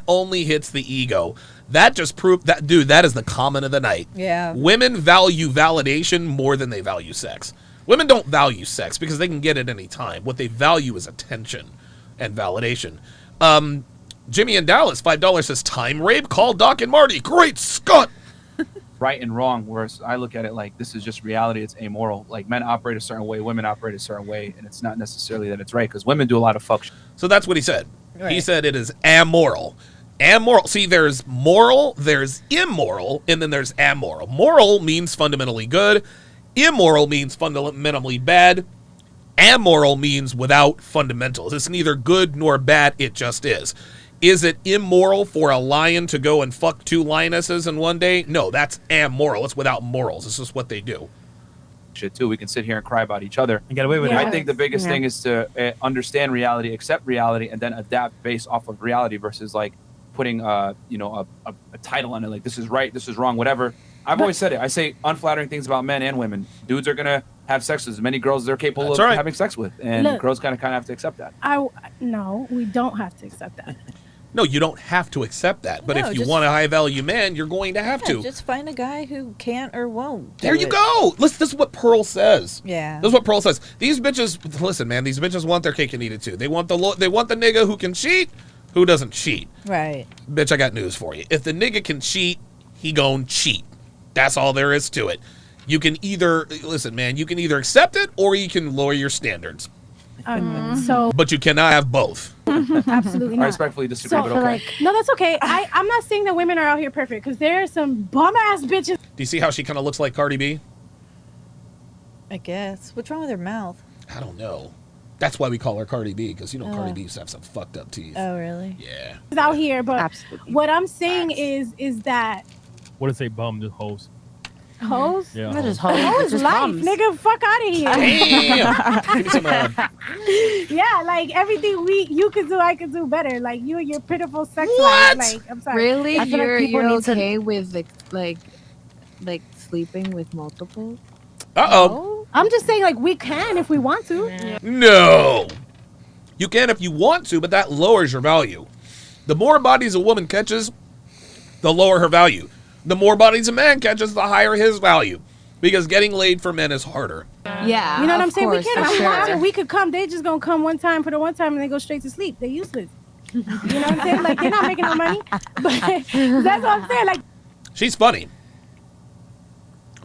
only hits the ego. That just proved that, dude, that is the comment of the night. Yeah. Women value validation more than they value sex. Women don't value sex because they can get it any time. What they value is attention and validation. Jimmy in Dallas, $5 says, time rape, call Doc and Marty. Great Scott. Right and wrong, whereas I look at it like this is just reality. It's amoral. Like men operate a certain way, women operate a certain way, and it's not necessarily that it's right because women do a lot of fuck shit. So that's what he said. Right. He said it is amoral. Amoral. See, there's moral, there's immoral, and then there's amoral. Moral means fundamentally good. Immoral means fundamentally bad. Amoral means without fundamentals. It's neither good nor bad. It just is. Is it immoral for a lion to go and fuck 2 lionesses in one day? No, that's amoral. It's without morals. It's just what they do. Shit too. We can sit here and cry about each other and get away with it. I think the biggest thing is to understand reality, accept reality, and then adapt based off of reality versus like putting a title on it, like this is right, this is wrong, whatever. I've always said it. I say unflattering things about men and women. Dudes are gonna have sex with as many girls as they're capable of having sex with, and Look, girls kind of have to accept that. No, we don't have to accept that. No, you don't have to accept that. But No, if you just- want a high-value man, you're going to have to. Just find a guy who can't or won't. There you go. Listen, this is what Pearl says. Yeah. This is what Pearl says. These bitches, listen, man. These bitches want their cake and eat it too. They want the nigga who can cheat, who doesn't cheat. Right. Bitch, I got news for you. If the nigga can cheat, he gon' cheat. That's all there is to it. You can either listen, man. You can either accept it or you can lower your standards. But you cannot have both. Absolutely not. I respectfully disagree, but okay. No, that's okay. I'm not saying that women are out here perfect because there are some bum ass bitches. Do you see how she kind of looks like Cardi B? I guess. What's wrong with her mouth? I don't know. That's why we call her Cardi B, because Cardi B used to have some fucked up teeth. Oh, really? Yeah. Out here, but Absolutely. what I'm saying is that What does say bum? Just hoes. hoes. Yeah. Not just Hoes hoes, is just life, bums. nigga. Fuck out of here. Damn. Give me some. Yeah, like everything you could do, I could do better. Like you and your pitiful sex What? life. Like I'm sorry. Really? I feel like people You're need to- okay with like sleeping with multiple? Uh-oh. I'm just saying, like we can if we want to. No. You can if you want to, but that lowers your value. The more bodies a woman catches, the lower her value. The more bodies a man catches, the higher his value. Because getting laid for men is harder. Yeah. You know what I'm of saying? We course, can't for have sure. sure. We could come. They just gonna come one time for the one time and they go straight to sleep. They're useless. You know what I'm saying? Like they're not making no money. But that's what I'm saying. Like She's funny.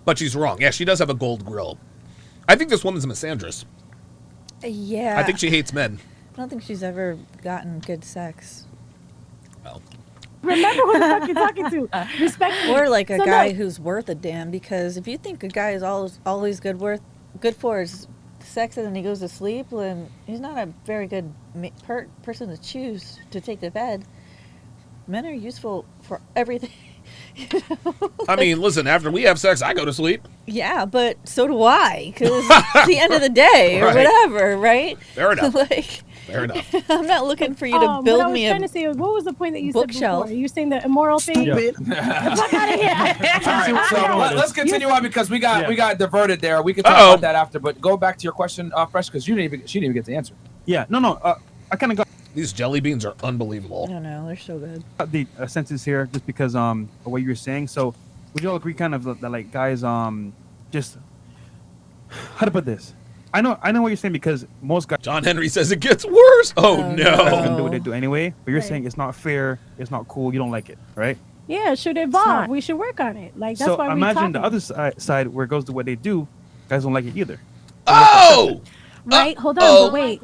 But she's wrong. Yeah, she does have a gold grill. I think this woman's a misandrist. Yeah. I think she hates men. I don't think she's ever gotten good sex. Well, remember who the fuck you're talking to. Respectfully. Or like a So, guy no. who's worth a damn, because if you think a guy is always good for his sex and then he goes to sleep, then he's not a very good person to choose to take to bed. Men are useful for everything. You know? I mean, listen, after we have sex, I go to sleep. Yeah, but so do I, because it's the end of the day or Right. whatever, right? Fair enough. Like, Fair enough. I'm not looking for you to What I build was me trying a to say was, what was the point that you bookshelf. said before? You're saying the immoral thing. Stupid. Fuck out of here. All right, so let's continue on because we got diverted there. We can talk Uh-oh. about that after, but go back to your question, Fresh, because she didn't even get the answer. Yeah. No. I kind of got These jelly beans are unbelievable. I don't know, they're so good. the sentence here just because of what you were saying. So would you all agree, kind of that like guys just how to put this? I know what you're saying because most guys John Henry says it gets worse. Oh, Oh, no. can do what they do anyway. But you're Right. saying it's not fair, it's not cool, you don't like it, right? Yeah, it should evolve. not. We should work on it. Like that's So why we imagine talking. the other side where it goes to what they do, guys don't like it either. Oh! Right? Hold on, Uh-oh. but wait.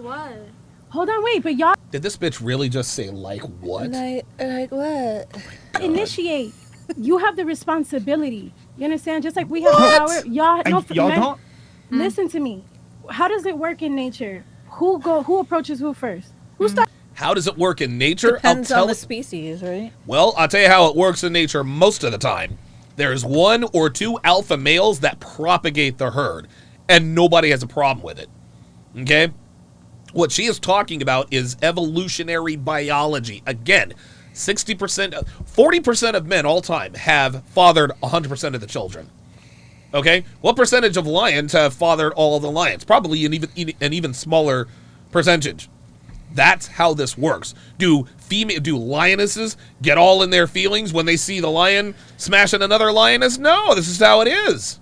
Hold on, wait. But y'all Did this bitch really just say, like, what? Like what? initiate. You have the responsibility. You understand? Just like we have What? the power. Y'all, And no, y'all men, don't? listen to me. How does it work in nature? Who approaches who first? Who starts? How does it work in nature? Depends I'll on tell the species, right? Well, I'll tell you how it works in nature most of the time. There's 1 or 2 alpha males that propagate the herd, and nobody has a problem with it. Okay? What she is talking about is evolutionary biology. Again, 40% of men all time have fathered 100% of the children. Okay? What percentage of lions have fathered all the lions? Probably an even smaller percentage. That's how this works. Do lionesses get all in their feelings when they see the lion smashing another lioness? No, this is how it is.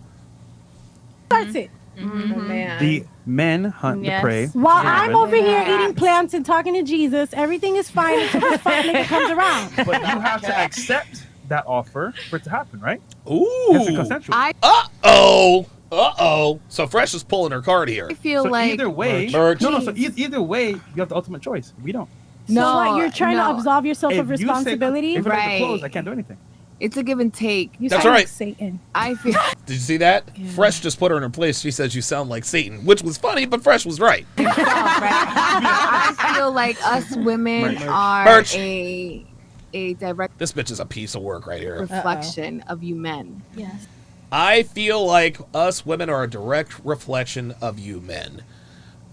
That's it. Man. The men hunt the prey. While I'm over here eating plants and talking to Jesus, everything is fine until the fuck nigga comes around. But you have to accept that offer for it to happen, right? Ooh. It's consensual. Uh-oh. So Fresh is pulling her card here. I feel so like either way, Merch. So either way, you have the ultimate choice. We don't. So what, you're trying to absolve yourself If of you say- responsibility? if I have to close, I can't do anything. it's a give and take. You That's sound right. like Satan. I feel Did you see that? Fresh just put her in her place. She says you sound like Satan, which was funny, but Fresh was right. I feel like us women are Merch. a direct This bitch is a piece of work right here. reflection of you men. Yes. I feel like us women are a direct reflection of you men.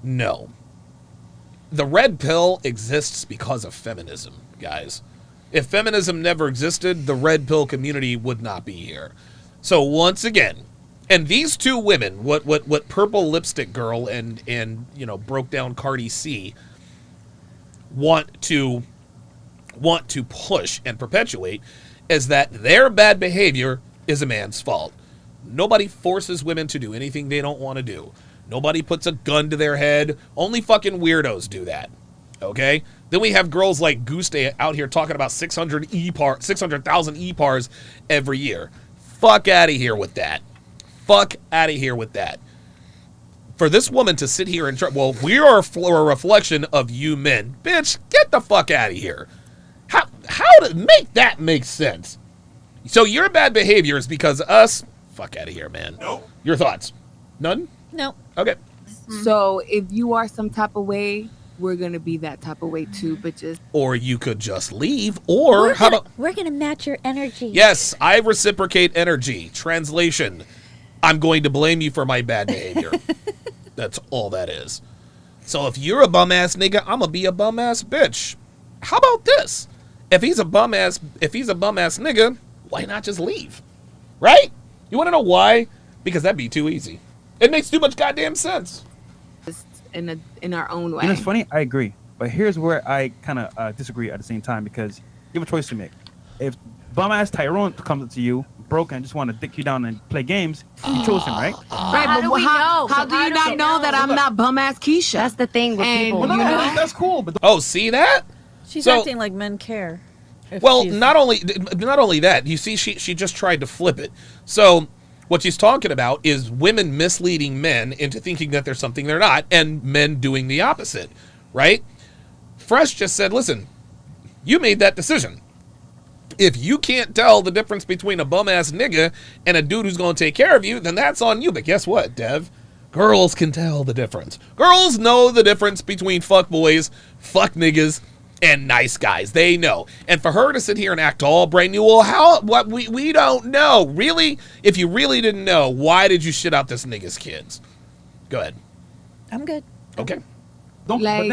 No. The red pill exists because of feminism, guys. If feminism never existed, the red pill community would not be here. So once again, and these two women, what Purple Lipstick Girl and broke down Cardi C want to push and perpetuate is that their bad behavior is a man's fault. Nobody forces women to do anything they don't want to do. Nobody puts a gun to their head. Only fucking weirdos do that. Okay? Then we have girls like Guste out here talking about 600,000 EPARs every year. Fuck out of here with that. Fuck out of here with that. For this woman to sit here and try, well, we are a reflection of you men. Bitch, get the fuck out of here. How to make that make sense? So your bad behavior is because of us? Fuck out of here, man. No. Your thoughts? None? No. Okay. So if you are some type of way, we're gonna be that type of way too, bitches. Or you could just leave, or how about... We're gonna match your energy. Yes, I reciprocate energy. Translation, I'm going to blame you for my bad behavior. That's all that is. So if you're a bum-ass nigga, I'm gonna be a bum-ass bitch. How about this? If he's a bum-ass nigga, why not just leave? Right? You want to know why? Because that'd be too easy. It makes too much goddamn sense. Just in our own way. You know, it's funny. I agree, but here's where I kind of disagree at the same time because you have a choice to make. If bum-ass Tyrone comes up to you, broke, and just want to dick you down and play games, you chose him, right? Right, but how do you not know that I'm not bum ass Keisha? That's the thing with people. Well, no, that's cool, but Oh, see that? She's So- acting like men care. if Well, she's- not only that, you see, she just tried to flip it. So what she's talking about is women misleading men into thinking that they're something they're not, and men doing the opposite, right? Fresh just said, listen, you made that decision. If you can't tell the difference between a bum-ass nigga and a dude who's going to take care of you, then that's on you. But guess what, Dev? Girls can tell the difference. Girls know the difference between fuck boys, fuck niggas, and nice guys. They know. And for her to sit here and act all brand new, well, we don't know. Really? If you really didn't know, why did you shit out this nigga's kids? Go ahead. I'm good. Okay. don't complain.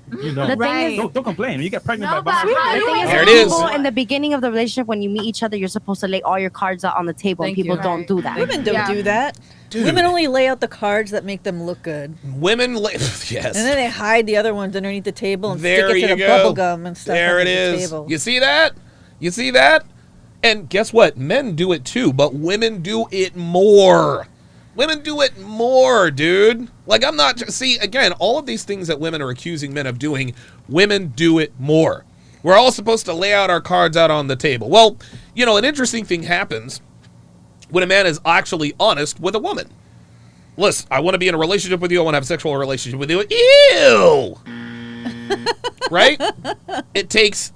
The thing is, Don't complain. You get pregnant the by thing is, There it people is. in the beginning of the relationship, when you meet each other, you're supposed to lay all your cards out on the table, and people don't do that. Women don't do that. Dude. Women only lay out the cards that make them look good. Women, yes. And then they hide the other ones underneath the table and There stick it to you the go. bubble gum and stuff There it under the is. table. You see that? You see that? And guess what? Men do it too, but women do it more. Women do it more, dude. Like, I'm not... See, again, all of these things that women are accusing men of doing, women do it more. We're all supposed to lay out our cards out on the table. Well, you know, an interesting thing happens when a man is actually honest with a woman. Listen, I want to be in a relationship with you. I want to have a sexual relationship with you. Ew! Right? It takes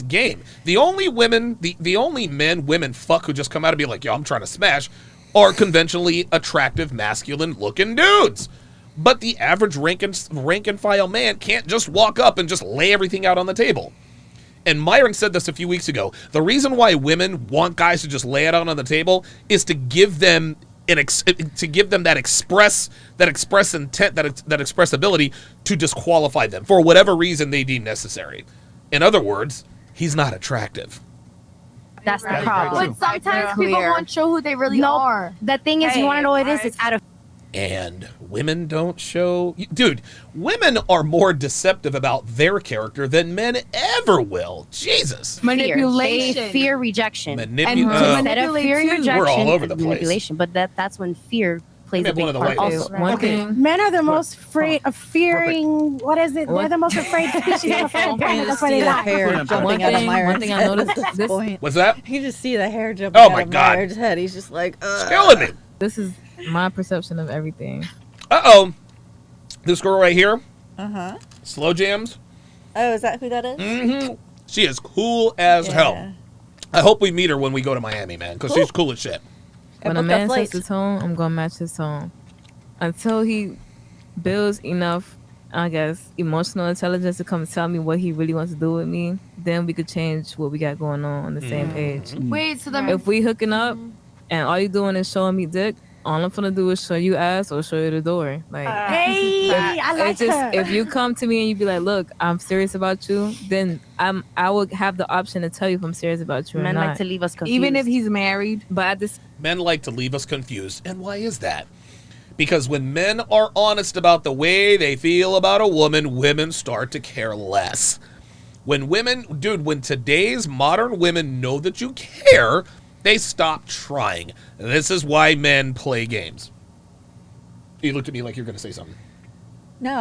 game. The only women, the only men women fuck who just come out and be like, yo, I'm trying to smash, are conventionally attractive, masculine-looking dudes. But the average rank and file man can't just walk up and just lay everything out on the table. And Myron said this a few weeks ago. The reason why women want guys to just lay it out on the table is to give them that express intent, that express ability to disqualify them for whatever reason they deem necessary. In other words, he's not attractive. That's the problem. But sometimes people won't show who they really are. The thing is, you want to know what it is? It's out of And women don't show... Dude, women are more deceptive about their character than men ever will. Jesus. Manipulation. They fear rejection. Instead of fearing rejection, we're all over the place. manipulation. But that's when fear plays a big part. Also, one thing. Men are the most afraid of fearing. What is it? They're the most afraid species on the fucking planet. That's why they lie. Hair jumping out of Myers' thing I head noticed at this point. What's that? You just see the hair jumping Oh out my of God. Myers' head. He's just like, It's killing me. This is my perception of everything. Uh-oh. This girl right here, uh-huh. Slow Jams. Oh, is that who that is? Mm-hmm. She is cool as hell. I hope we meet her when we go to Miami, man, because she's cool as shit. When a man sets his tone, I'm going to match his tone. Until he builds enough, I guess, emotional intelligence to come tell me what he really wants to do with me, then we could change what we got going on the same page. Wait, so that if we hooking up and all you doing is showing me dick, all I'm gonna do is show you ass or show you the door. Like, hey, I like her. If you come to me and you be like, look, I'm serious about you, then I would have the option to tell you if I'm serious about you or Men not. like to leave us confused. Even if he's married. But at this, Men like to leave us confused. And why is that? Because when men are honest about the way they feel about a woman, women start to care less. When today's modern women know that you care, they stop trying. This is why men play games. You looked at me like you're going to say something. No,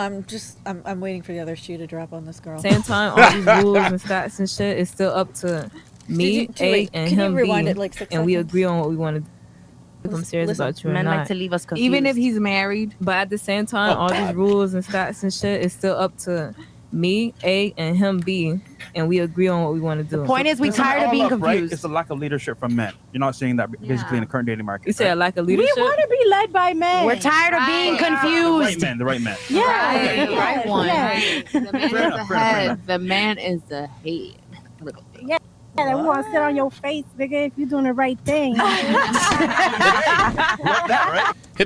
I'm waiting for the other shoe to drop on this girl. same time, all these rules and stats and shit is still up to me, A, and can him, you rewind B, it like 6 and we seconds? agree on what we want to do. If I'm serious about you or Men not. like to leave us confused. Even if he's married. But at the same time, all these rules and stats and shit is still up to me, A, and him, B, and we agree on what we want to do. The point is, we tired of being confused. Right? It's a lack of leadership from men. You're not saying that basically in the current dating market. You say a lack of leadership? We want to be led by men. We're tired of being confused. The right man. Yeah. The right one. Yeah. The man is the head. The man is the head. Yeah. Yeah, we want to sit on your face, nigga, if you're doing the right thing. Hit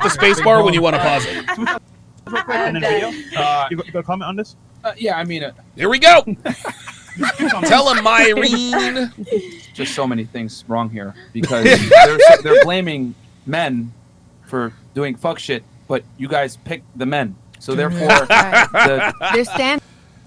the space bar when you want to pause it. And then video. You got a comment on this? Yeah, I mean, Here we go. Tell him, Myrene. just so many things wrong here because they're blaming men for doing fuck shit, but you guys pick the men, so therefore There's standards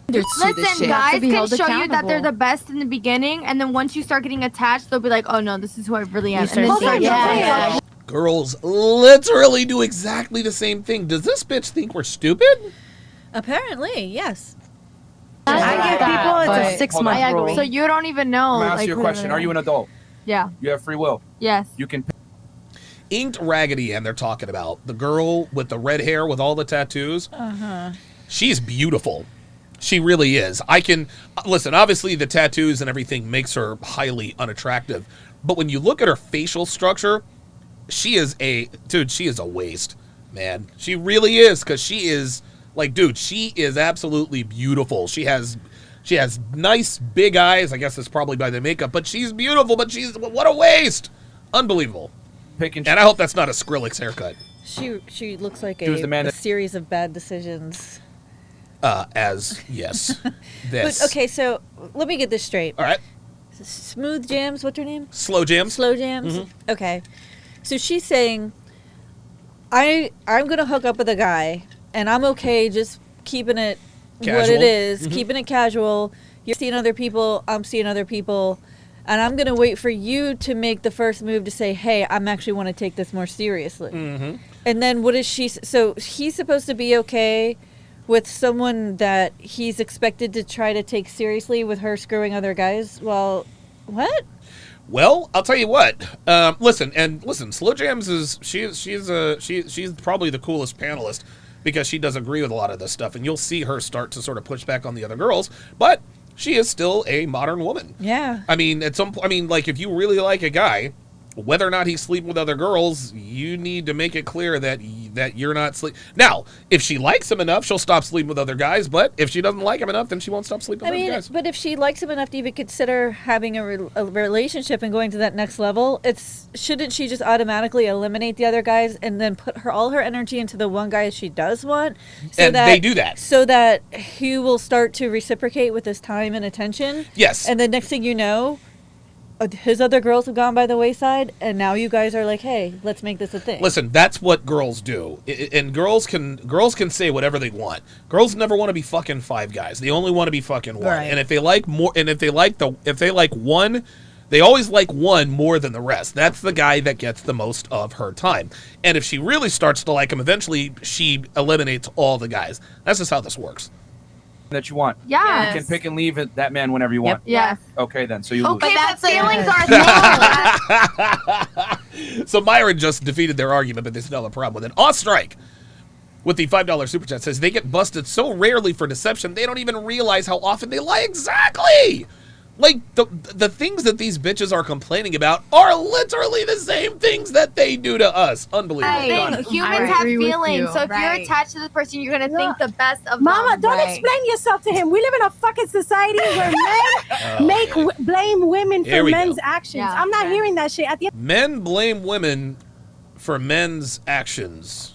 to this Listen, shit. guys To be can held show you that they're accountable. the best in the beginning, and then once you start getting attached, they'll be like, "Oh no, this is who I really am." You And then start seeing- yeah. Girls literally do exactly the same thing. Does this bitch think we're stupid? Apparently, yes. I give people it's a Hold 6-month on. rule. So you don't even know. I'm gonna ask like, you a who question. they Are you an adult? Yeah. You have free will. Yes. You can pick. Inked Raggedy Ann, they're talking about. The girl with the red hair with all the tattoos. Uh-huh. She's beautiful. She really is. I can listen, obviously the tattoos and everything makes her highly unattractive. But when you look at her facial structure, she is a waste, man. She really is, because she is like, dude, she is absolutely beautiful. She has nice big eyes. I guess it's probably by the makeup, but she's beautiful, but what a waste. Unbelievable. And I hope that's not a Skrillex haircut. She looks like She was the man a that- series of bad decisions. Yes. This. But okay, so let me get this straight. All right. Smooth Jams, what's her name? Slow Jams. Slow Jams. Mhm. Okay, so she's saying, I'm gonna hook up with a guy, and I'm okay just keeping it what Casual. it is, Mhm. keeping it casual. You're seeing other people, I'm seeing other people, and I'm gonna wait for you to make the first move to say, hey, I'm actually want to take this more seriously. Mm-hmm. And then what is she? So he's supposed to be okay with someone that he's expected to try to take seriously with her screwing other guys? Well, what? Well, I'll tell you what. Listen. Slow Jams is she's probably the coolest panelist because she does agree with a lot of this stuff, and you'll see her start to sort of push back on the other girls. But she is still a modern woman. Yeah. I mean, like if you really like a guy, whether or not he's sleeping with other girls, you need to make it clear that you're not sleep. Now, if she likes him enough, she'll stop sleeping with other guys. But if she doesn't like him enough, then she won't stop sleeping with other guys. But if she likes him enough to even consider having a relationship and going to that next level, shouldn't she just automatically eliminate the other guys and then put all her energy into the one guy she does want? And they do that. So that Hugh will start to reciprocate with his time and attention. Yes. And the next thing you know, his other girls have gone by the wayside, and now you guys are like, hey, let's make this a thing. Listen, that's what girls do, and girls can say whatever they want. Girls never want to be fucking 5 guys. They only want to be fucking one. Right. And if they like more, and if they like one, they always like one more than the rest. That's the guy that gets the most of her time. And if she really starts to like him, eventually she eliminates all the guys. That's just how this works. That you want. Yes. You can pick and leave that man whenever you want. Yes. Okay, then. So you Okay, lose. but feelings are things. So Myron just defeated their argument, but they still have a problem with it. Ostrike with the $5 super chat says they get busted so rarely for deception they don't even realize how often they lie. Exactly. Like the things that these bitches are complaining about are literally the same things that they do to us. Unbelievable. Humans have feelings, so if you're attached to this person, you're gonna think the best of them. Mama, don't explain yourself to him. We live in a fucking society where men blame women for men's actions. Yeah, I'm not hearing that shit. At the end, Men blame women for men's actions.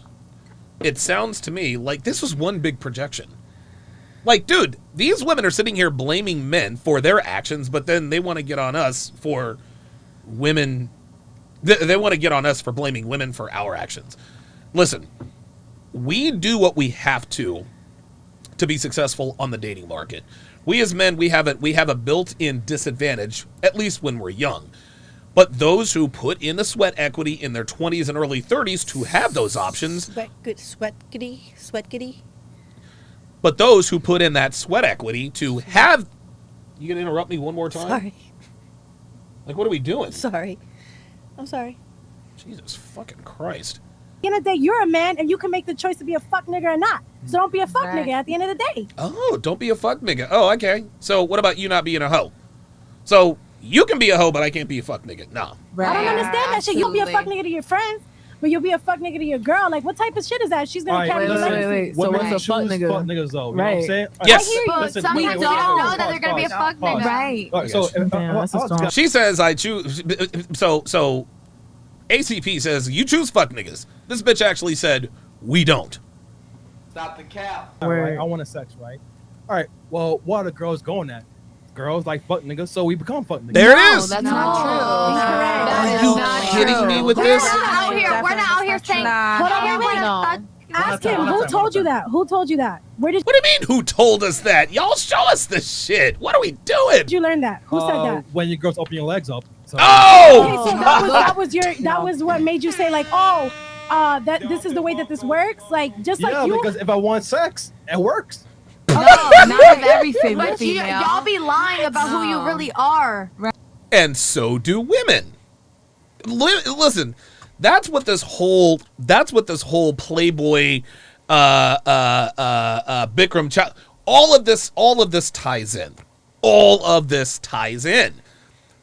It sounds to me like this was one big projection. Like, dude, these women are sitting here blaming men for their actions, but then they want to get on us for women. They want to get on us for blaming women for our actions. Listen, we do what we have to be successful on the dating market. We as men, we have a built-in disadvantage, at least when we're young. But those who put in the sweat equity in their 20s and early 30s to have those options. Sweat-giddy. But those who put in that sweat equity to have... You gonna interrupt me one more time? Sorry. Like, what are we doing? Sorry. I'm sorry. Jesus fucking Christ. at the end of the day, you're a man and you can make the choice to be a fuck nigga or not. So don't be a fuck nigga at the end of the day. Oh, don't be a fuck nigga. Oh, okay. So what about you not being a hoe? So you can be a hoe, but I can't be a fuck nigga. Nah. I don't understand that shit. You'll be a fuck nigga to your friends, but you'll be a fuck nigga to your girl. Like, what type of shit is that? She's gonna carry your legacy. Wait. So what's a fuck nigga? Fuck niggas though. You know what I'm saying? Yes. I hear you. But some people don't know that they're gonna be a fuck nigga. Right. So she says I choose. So ACP says you choose fuck niggas. This bitch actually said we don't. Stop the cap. Right, I want a sex, right? All right. Well, what are the girls going at? Girls like fuck niggas, so we become fuck niggas. There it is. That's not true. Are you kidding me with this? We're not out here saying. Ask him. Who told you that? Who told you that? What do you mean? Who told us that? Y'all show us this shit. What are we doing? Did you learn that? Who said that? When your girls open your legs up. So. Oh! Okay, so that was what made you say like, this is the way that this works. Like just like you. Yeah, because if I want sex, it works. No, not with every female. Y'all be lying about who you really are. And so do women. Listen, that's what this whole Playboy Bikram child, all of this ties in. All of this ties in.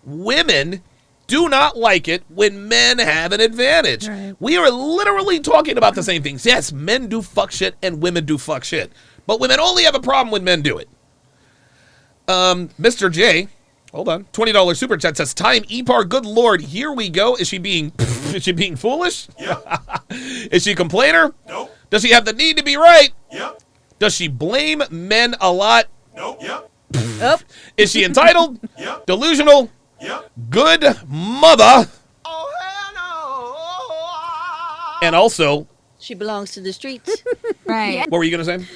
Women do not like it when men have an advantage. Right. We are literally talking about the same things. Yes, men do fuck shit and women do fuck shit. But women only have a problem when men do it. Mr. J, hold on. $20 super chat says, time Epar, good lord, here we go. Is she being foolish? Yep. Is she a complainer? Nope. Does she have the need to be right? Yep. Does she blame men a lot? Nope. Yep. Yep. Is she entitled? Yep. Delusional? Yep. Good mother? Oh, hell no. And also, she belongs to the streets. Right. What were you going to say?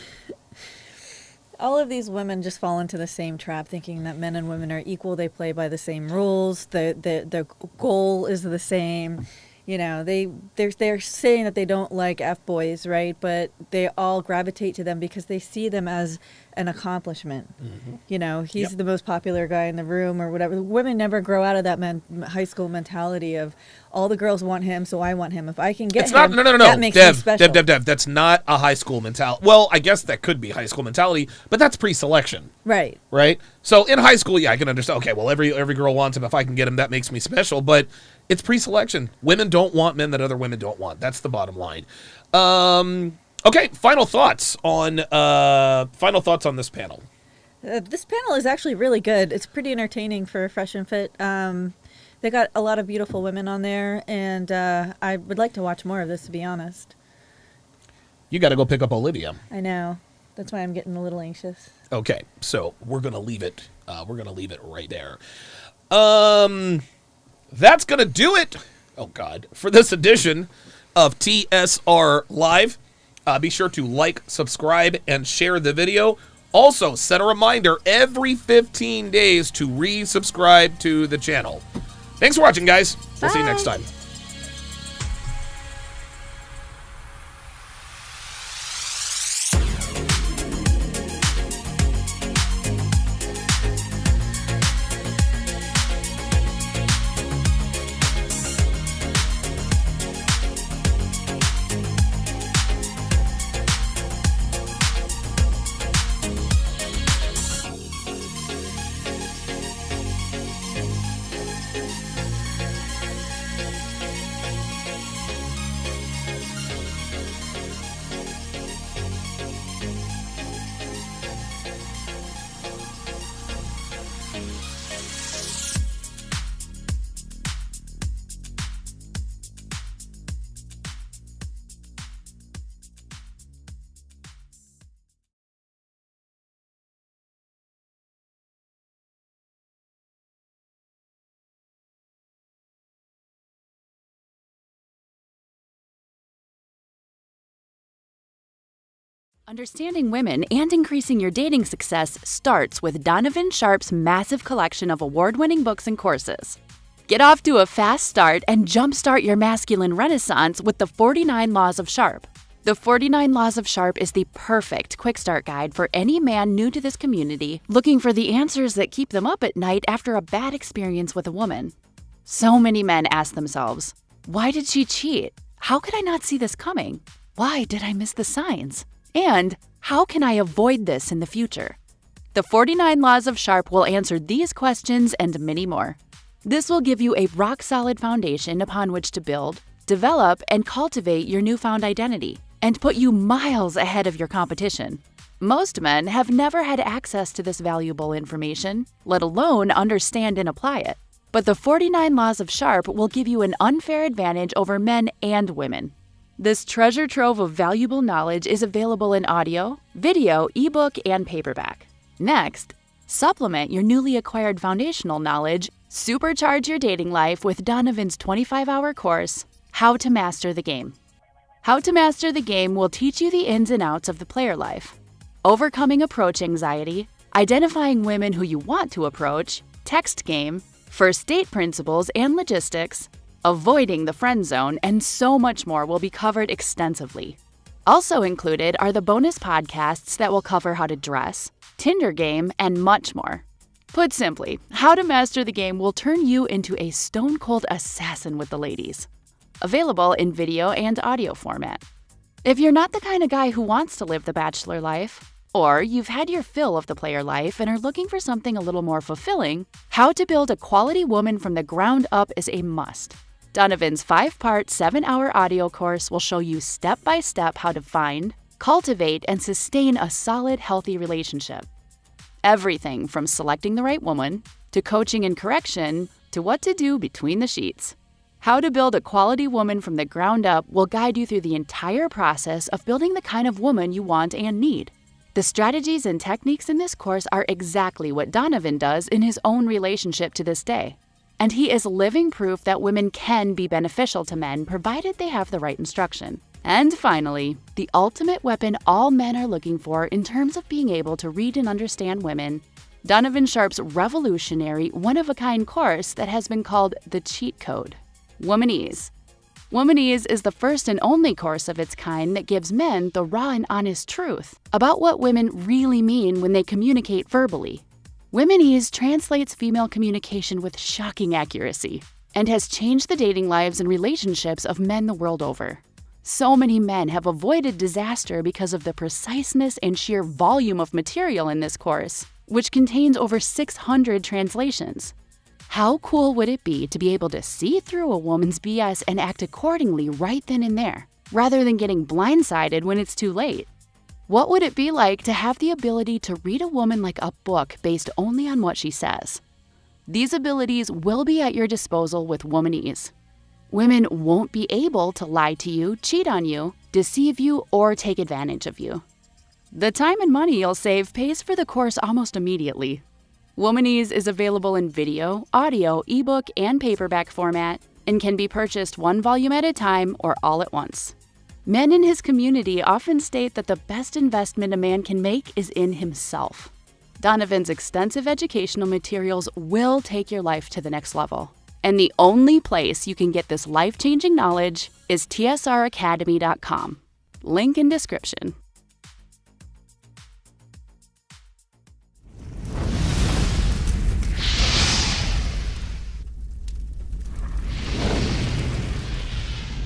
All of these women just fall into the same trap, thinking that men and women are equal. They play by the same rules. The goal is the same. You know, they're saying that they don't like F-boys, right? But they all gravitate to them because they see them as an accomplishment. Mm-hmm. You know, he's the most popular guy in the room or whatever. Women never grow out of that high school mentality of all the girls want him, so I want him. If I can get him, that makes me special. Dev, that's not a high school mentality. Well, I guess that could be high school mentality, but that's pre-selection. Right. Right? So in high school, yeah, I can understand. Okay, well, every girl wants him. If I can get him, that makes me special. But it's pre-selection. Women don't want men that other women don't want. That's the bottom line. Okay, final thoughts on this panel. This panel is actually really good. It's pretty entertaining for Fresh and Fit. They got a lot of beautiful women on there, and I would like to watch more of this, to be honest. You got to go pick up Olivia. I know. That's why I'm getting a little anxious. Okay, so we're gonna leave it. We're gonna leave it right there. That's going to do it, oh God, for this edition of TSR Live. Be sure to like, subscribe, and share the video. Also, set a reminder every 15 days to resubscribe to the channel. Thanks for watching, guys. We'll see you next time. Understanding women and increasing your dating success starts with Donovan Sharpe's massive collection of award-winning books and courses. Get off to a fast start and jumpstart your masculine renaissance with the 49 Laws of Sharpe. The 49 Laws of Sharpe is the perfect quick start guide for any man new to this community looking for the answers that keep them up at night after a bad experience with a woman. So many men ask themselves, why did she cheat? How could I not see this coming? Why did I miss the signs? And how can I avoid this in the future? The 49 Laws of Sharpe will answer these questions and many more. This will give you a rock-solid foundation upon which to build, develop, and cultivate your newfound identity, and put you miles ahead of your competition. Most men have never had access to this valuable information, let alone understand and apply it. But the 49 Laws of Sharpe will give you an unfair advantage over men and women. This treasure trove of valuable knowledge is available in audio, video, ebook, and paperback. Next, supplement your newly acquired foundational knowledge, supercharge your dating life with Donovan's 25-hour course, How to Master the Game. How to Master the Game will teach you the ins and outs of the player life, overcoming approach anxiety, identifying women who you want to approach, text game, first date principles and logistics, avoiding the friend zone, and so much more will be covered extensively. Also included are the bonus podcasts that will cover how to dress, Tinder game, and much more. Put simply, How to Master the Game will turn you into a stone-cold assassin with the ladies. Available in video and audio format. If you're not the kind of guy who wants to live the bachelor life, or you've had your fill of the player life and are looking for something a little more fulfilling, How to Build a Quality Woman from the Ground Up is a must. Donovan's 5-part, 7-hour audio course will show you step-by-step how to find, cultivate, and sustain a solid, healthy relationship. Everything from selecting the right woman, to coaching and correction, to what to do between the sheets. How to Build a Quality Woman from the Ground Up will guide you through the entire process of building the kind of woman you want and need. The strategies and techniques in this course are exactly what Donovan does in his own relationship to this day. And he is living proof that women can be beneficial to men provided they have the right instruction. And finally, the ultimate weapon all men are looking for in terms of being able to read and understand women, Donovan Sharpe's revolutionary, one-of-a-kind course that has been called the Cheat Code, Womanese. Womanese is the first and only course of its kind that gives men the raw and honest truth about what women really mean when they communicate verbally. Womanese translates female communication with shocking accuracy and has changed the dating lives and relationships of men the world over. So many men have avoided disaster because of the preciseness and sheer volume of material in this course, which contains over 600 translations. How cool would it be to be able to see through a woman's BS and act accordingly right then and there, rather than getting blindsided when it's too late? What would it be like to have the ability to read a woman like a book based only on what she says? These abilities will be at your disposal with Womanese. Women won't be able to lie to you, cheat on you, deceive you, or take advantage of you. The time and money you'll save pays for the course almost immediately. Womanese is available in video, audio, ebook, and paperback format and can be purchased one volume at a time or all at once. Men in his community often state that the best investment a man can make is in himself. Donovan's extensive educational materials will take your life to the next level. And the only place you can get this life-changing knowledge is tsracademy.com. Link in description.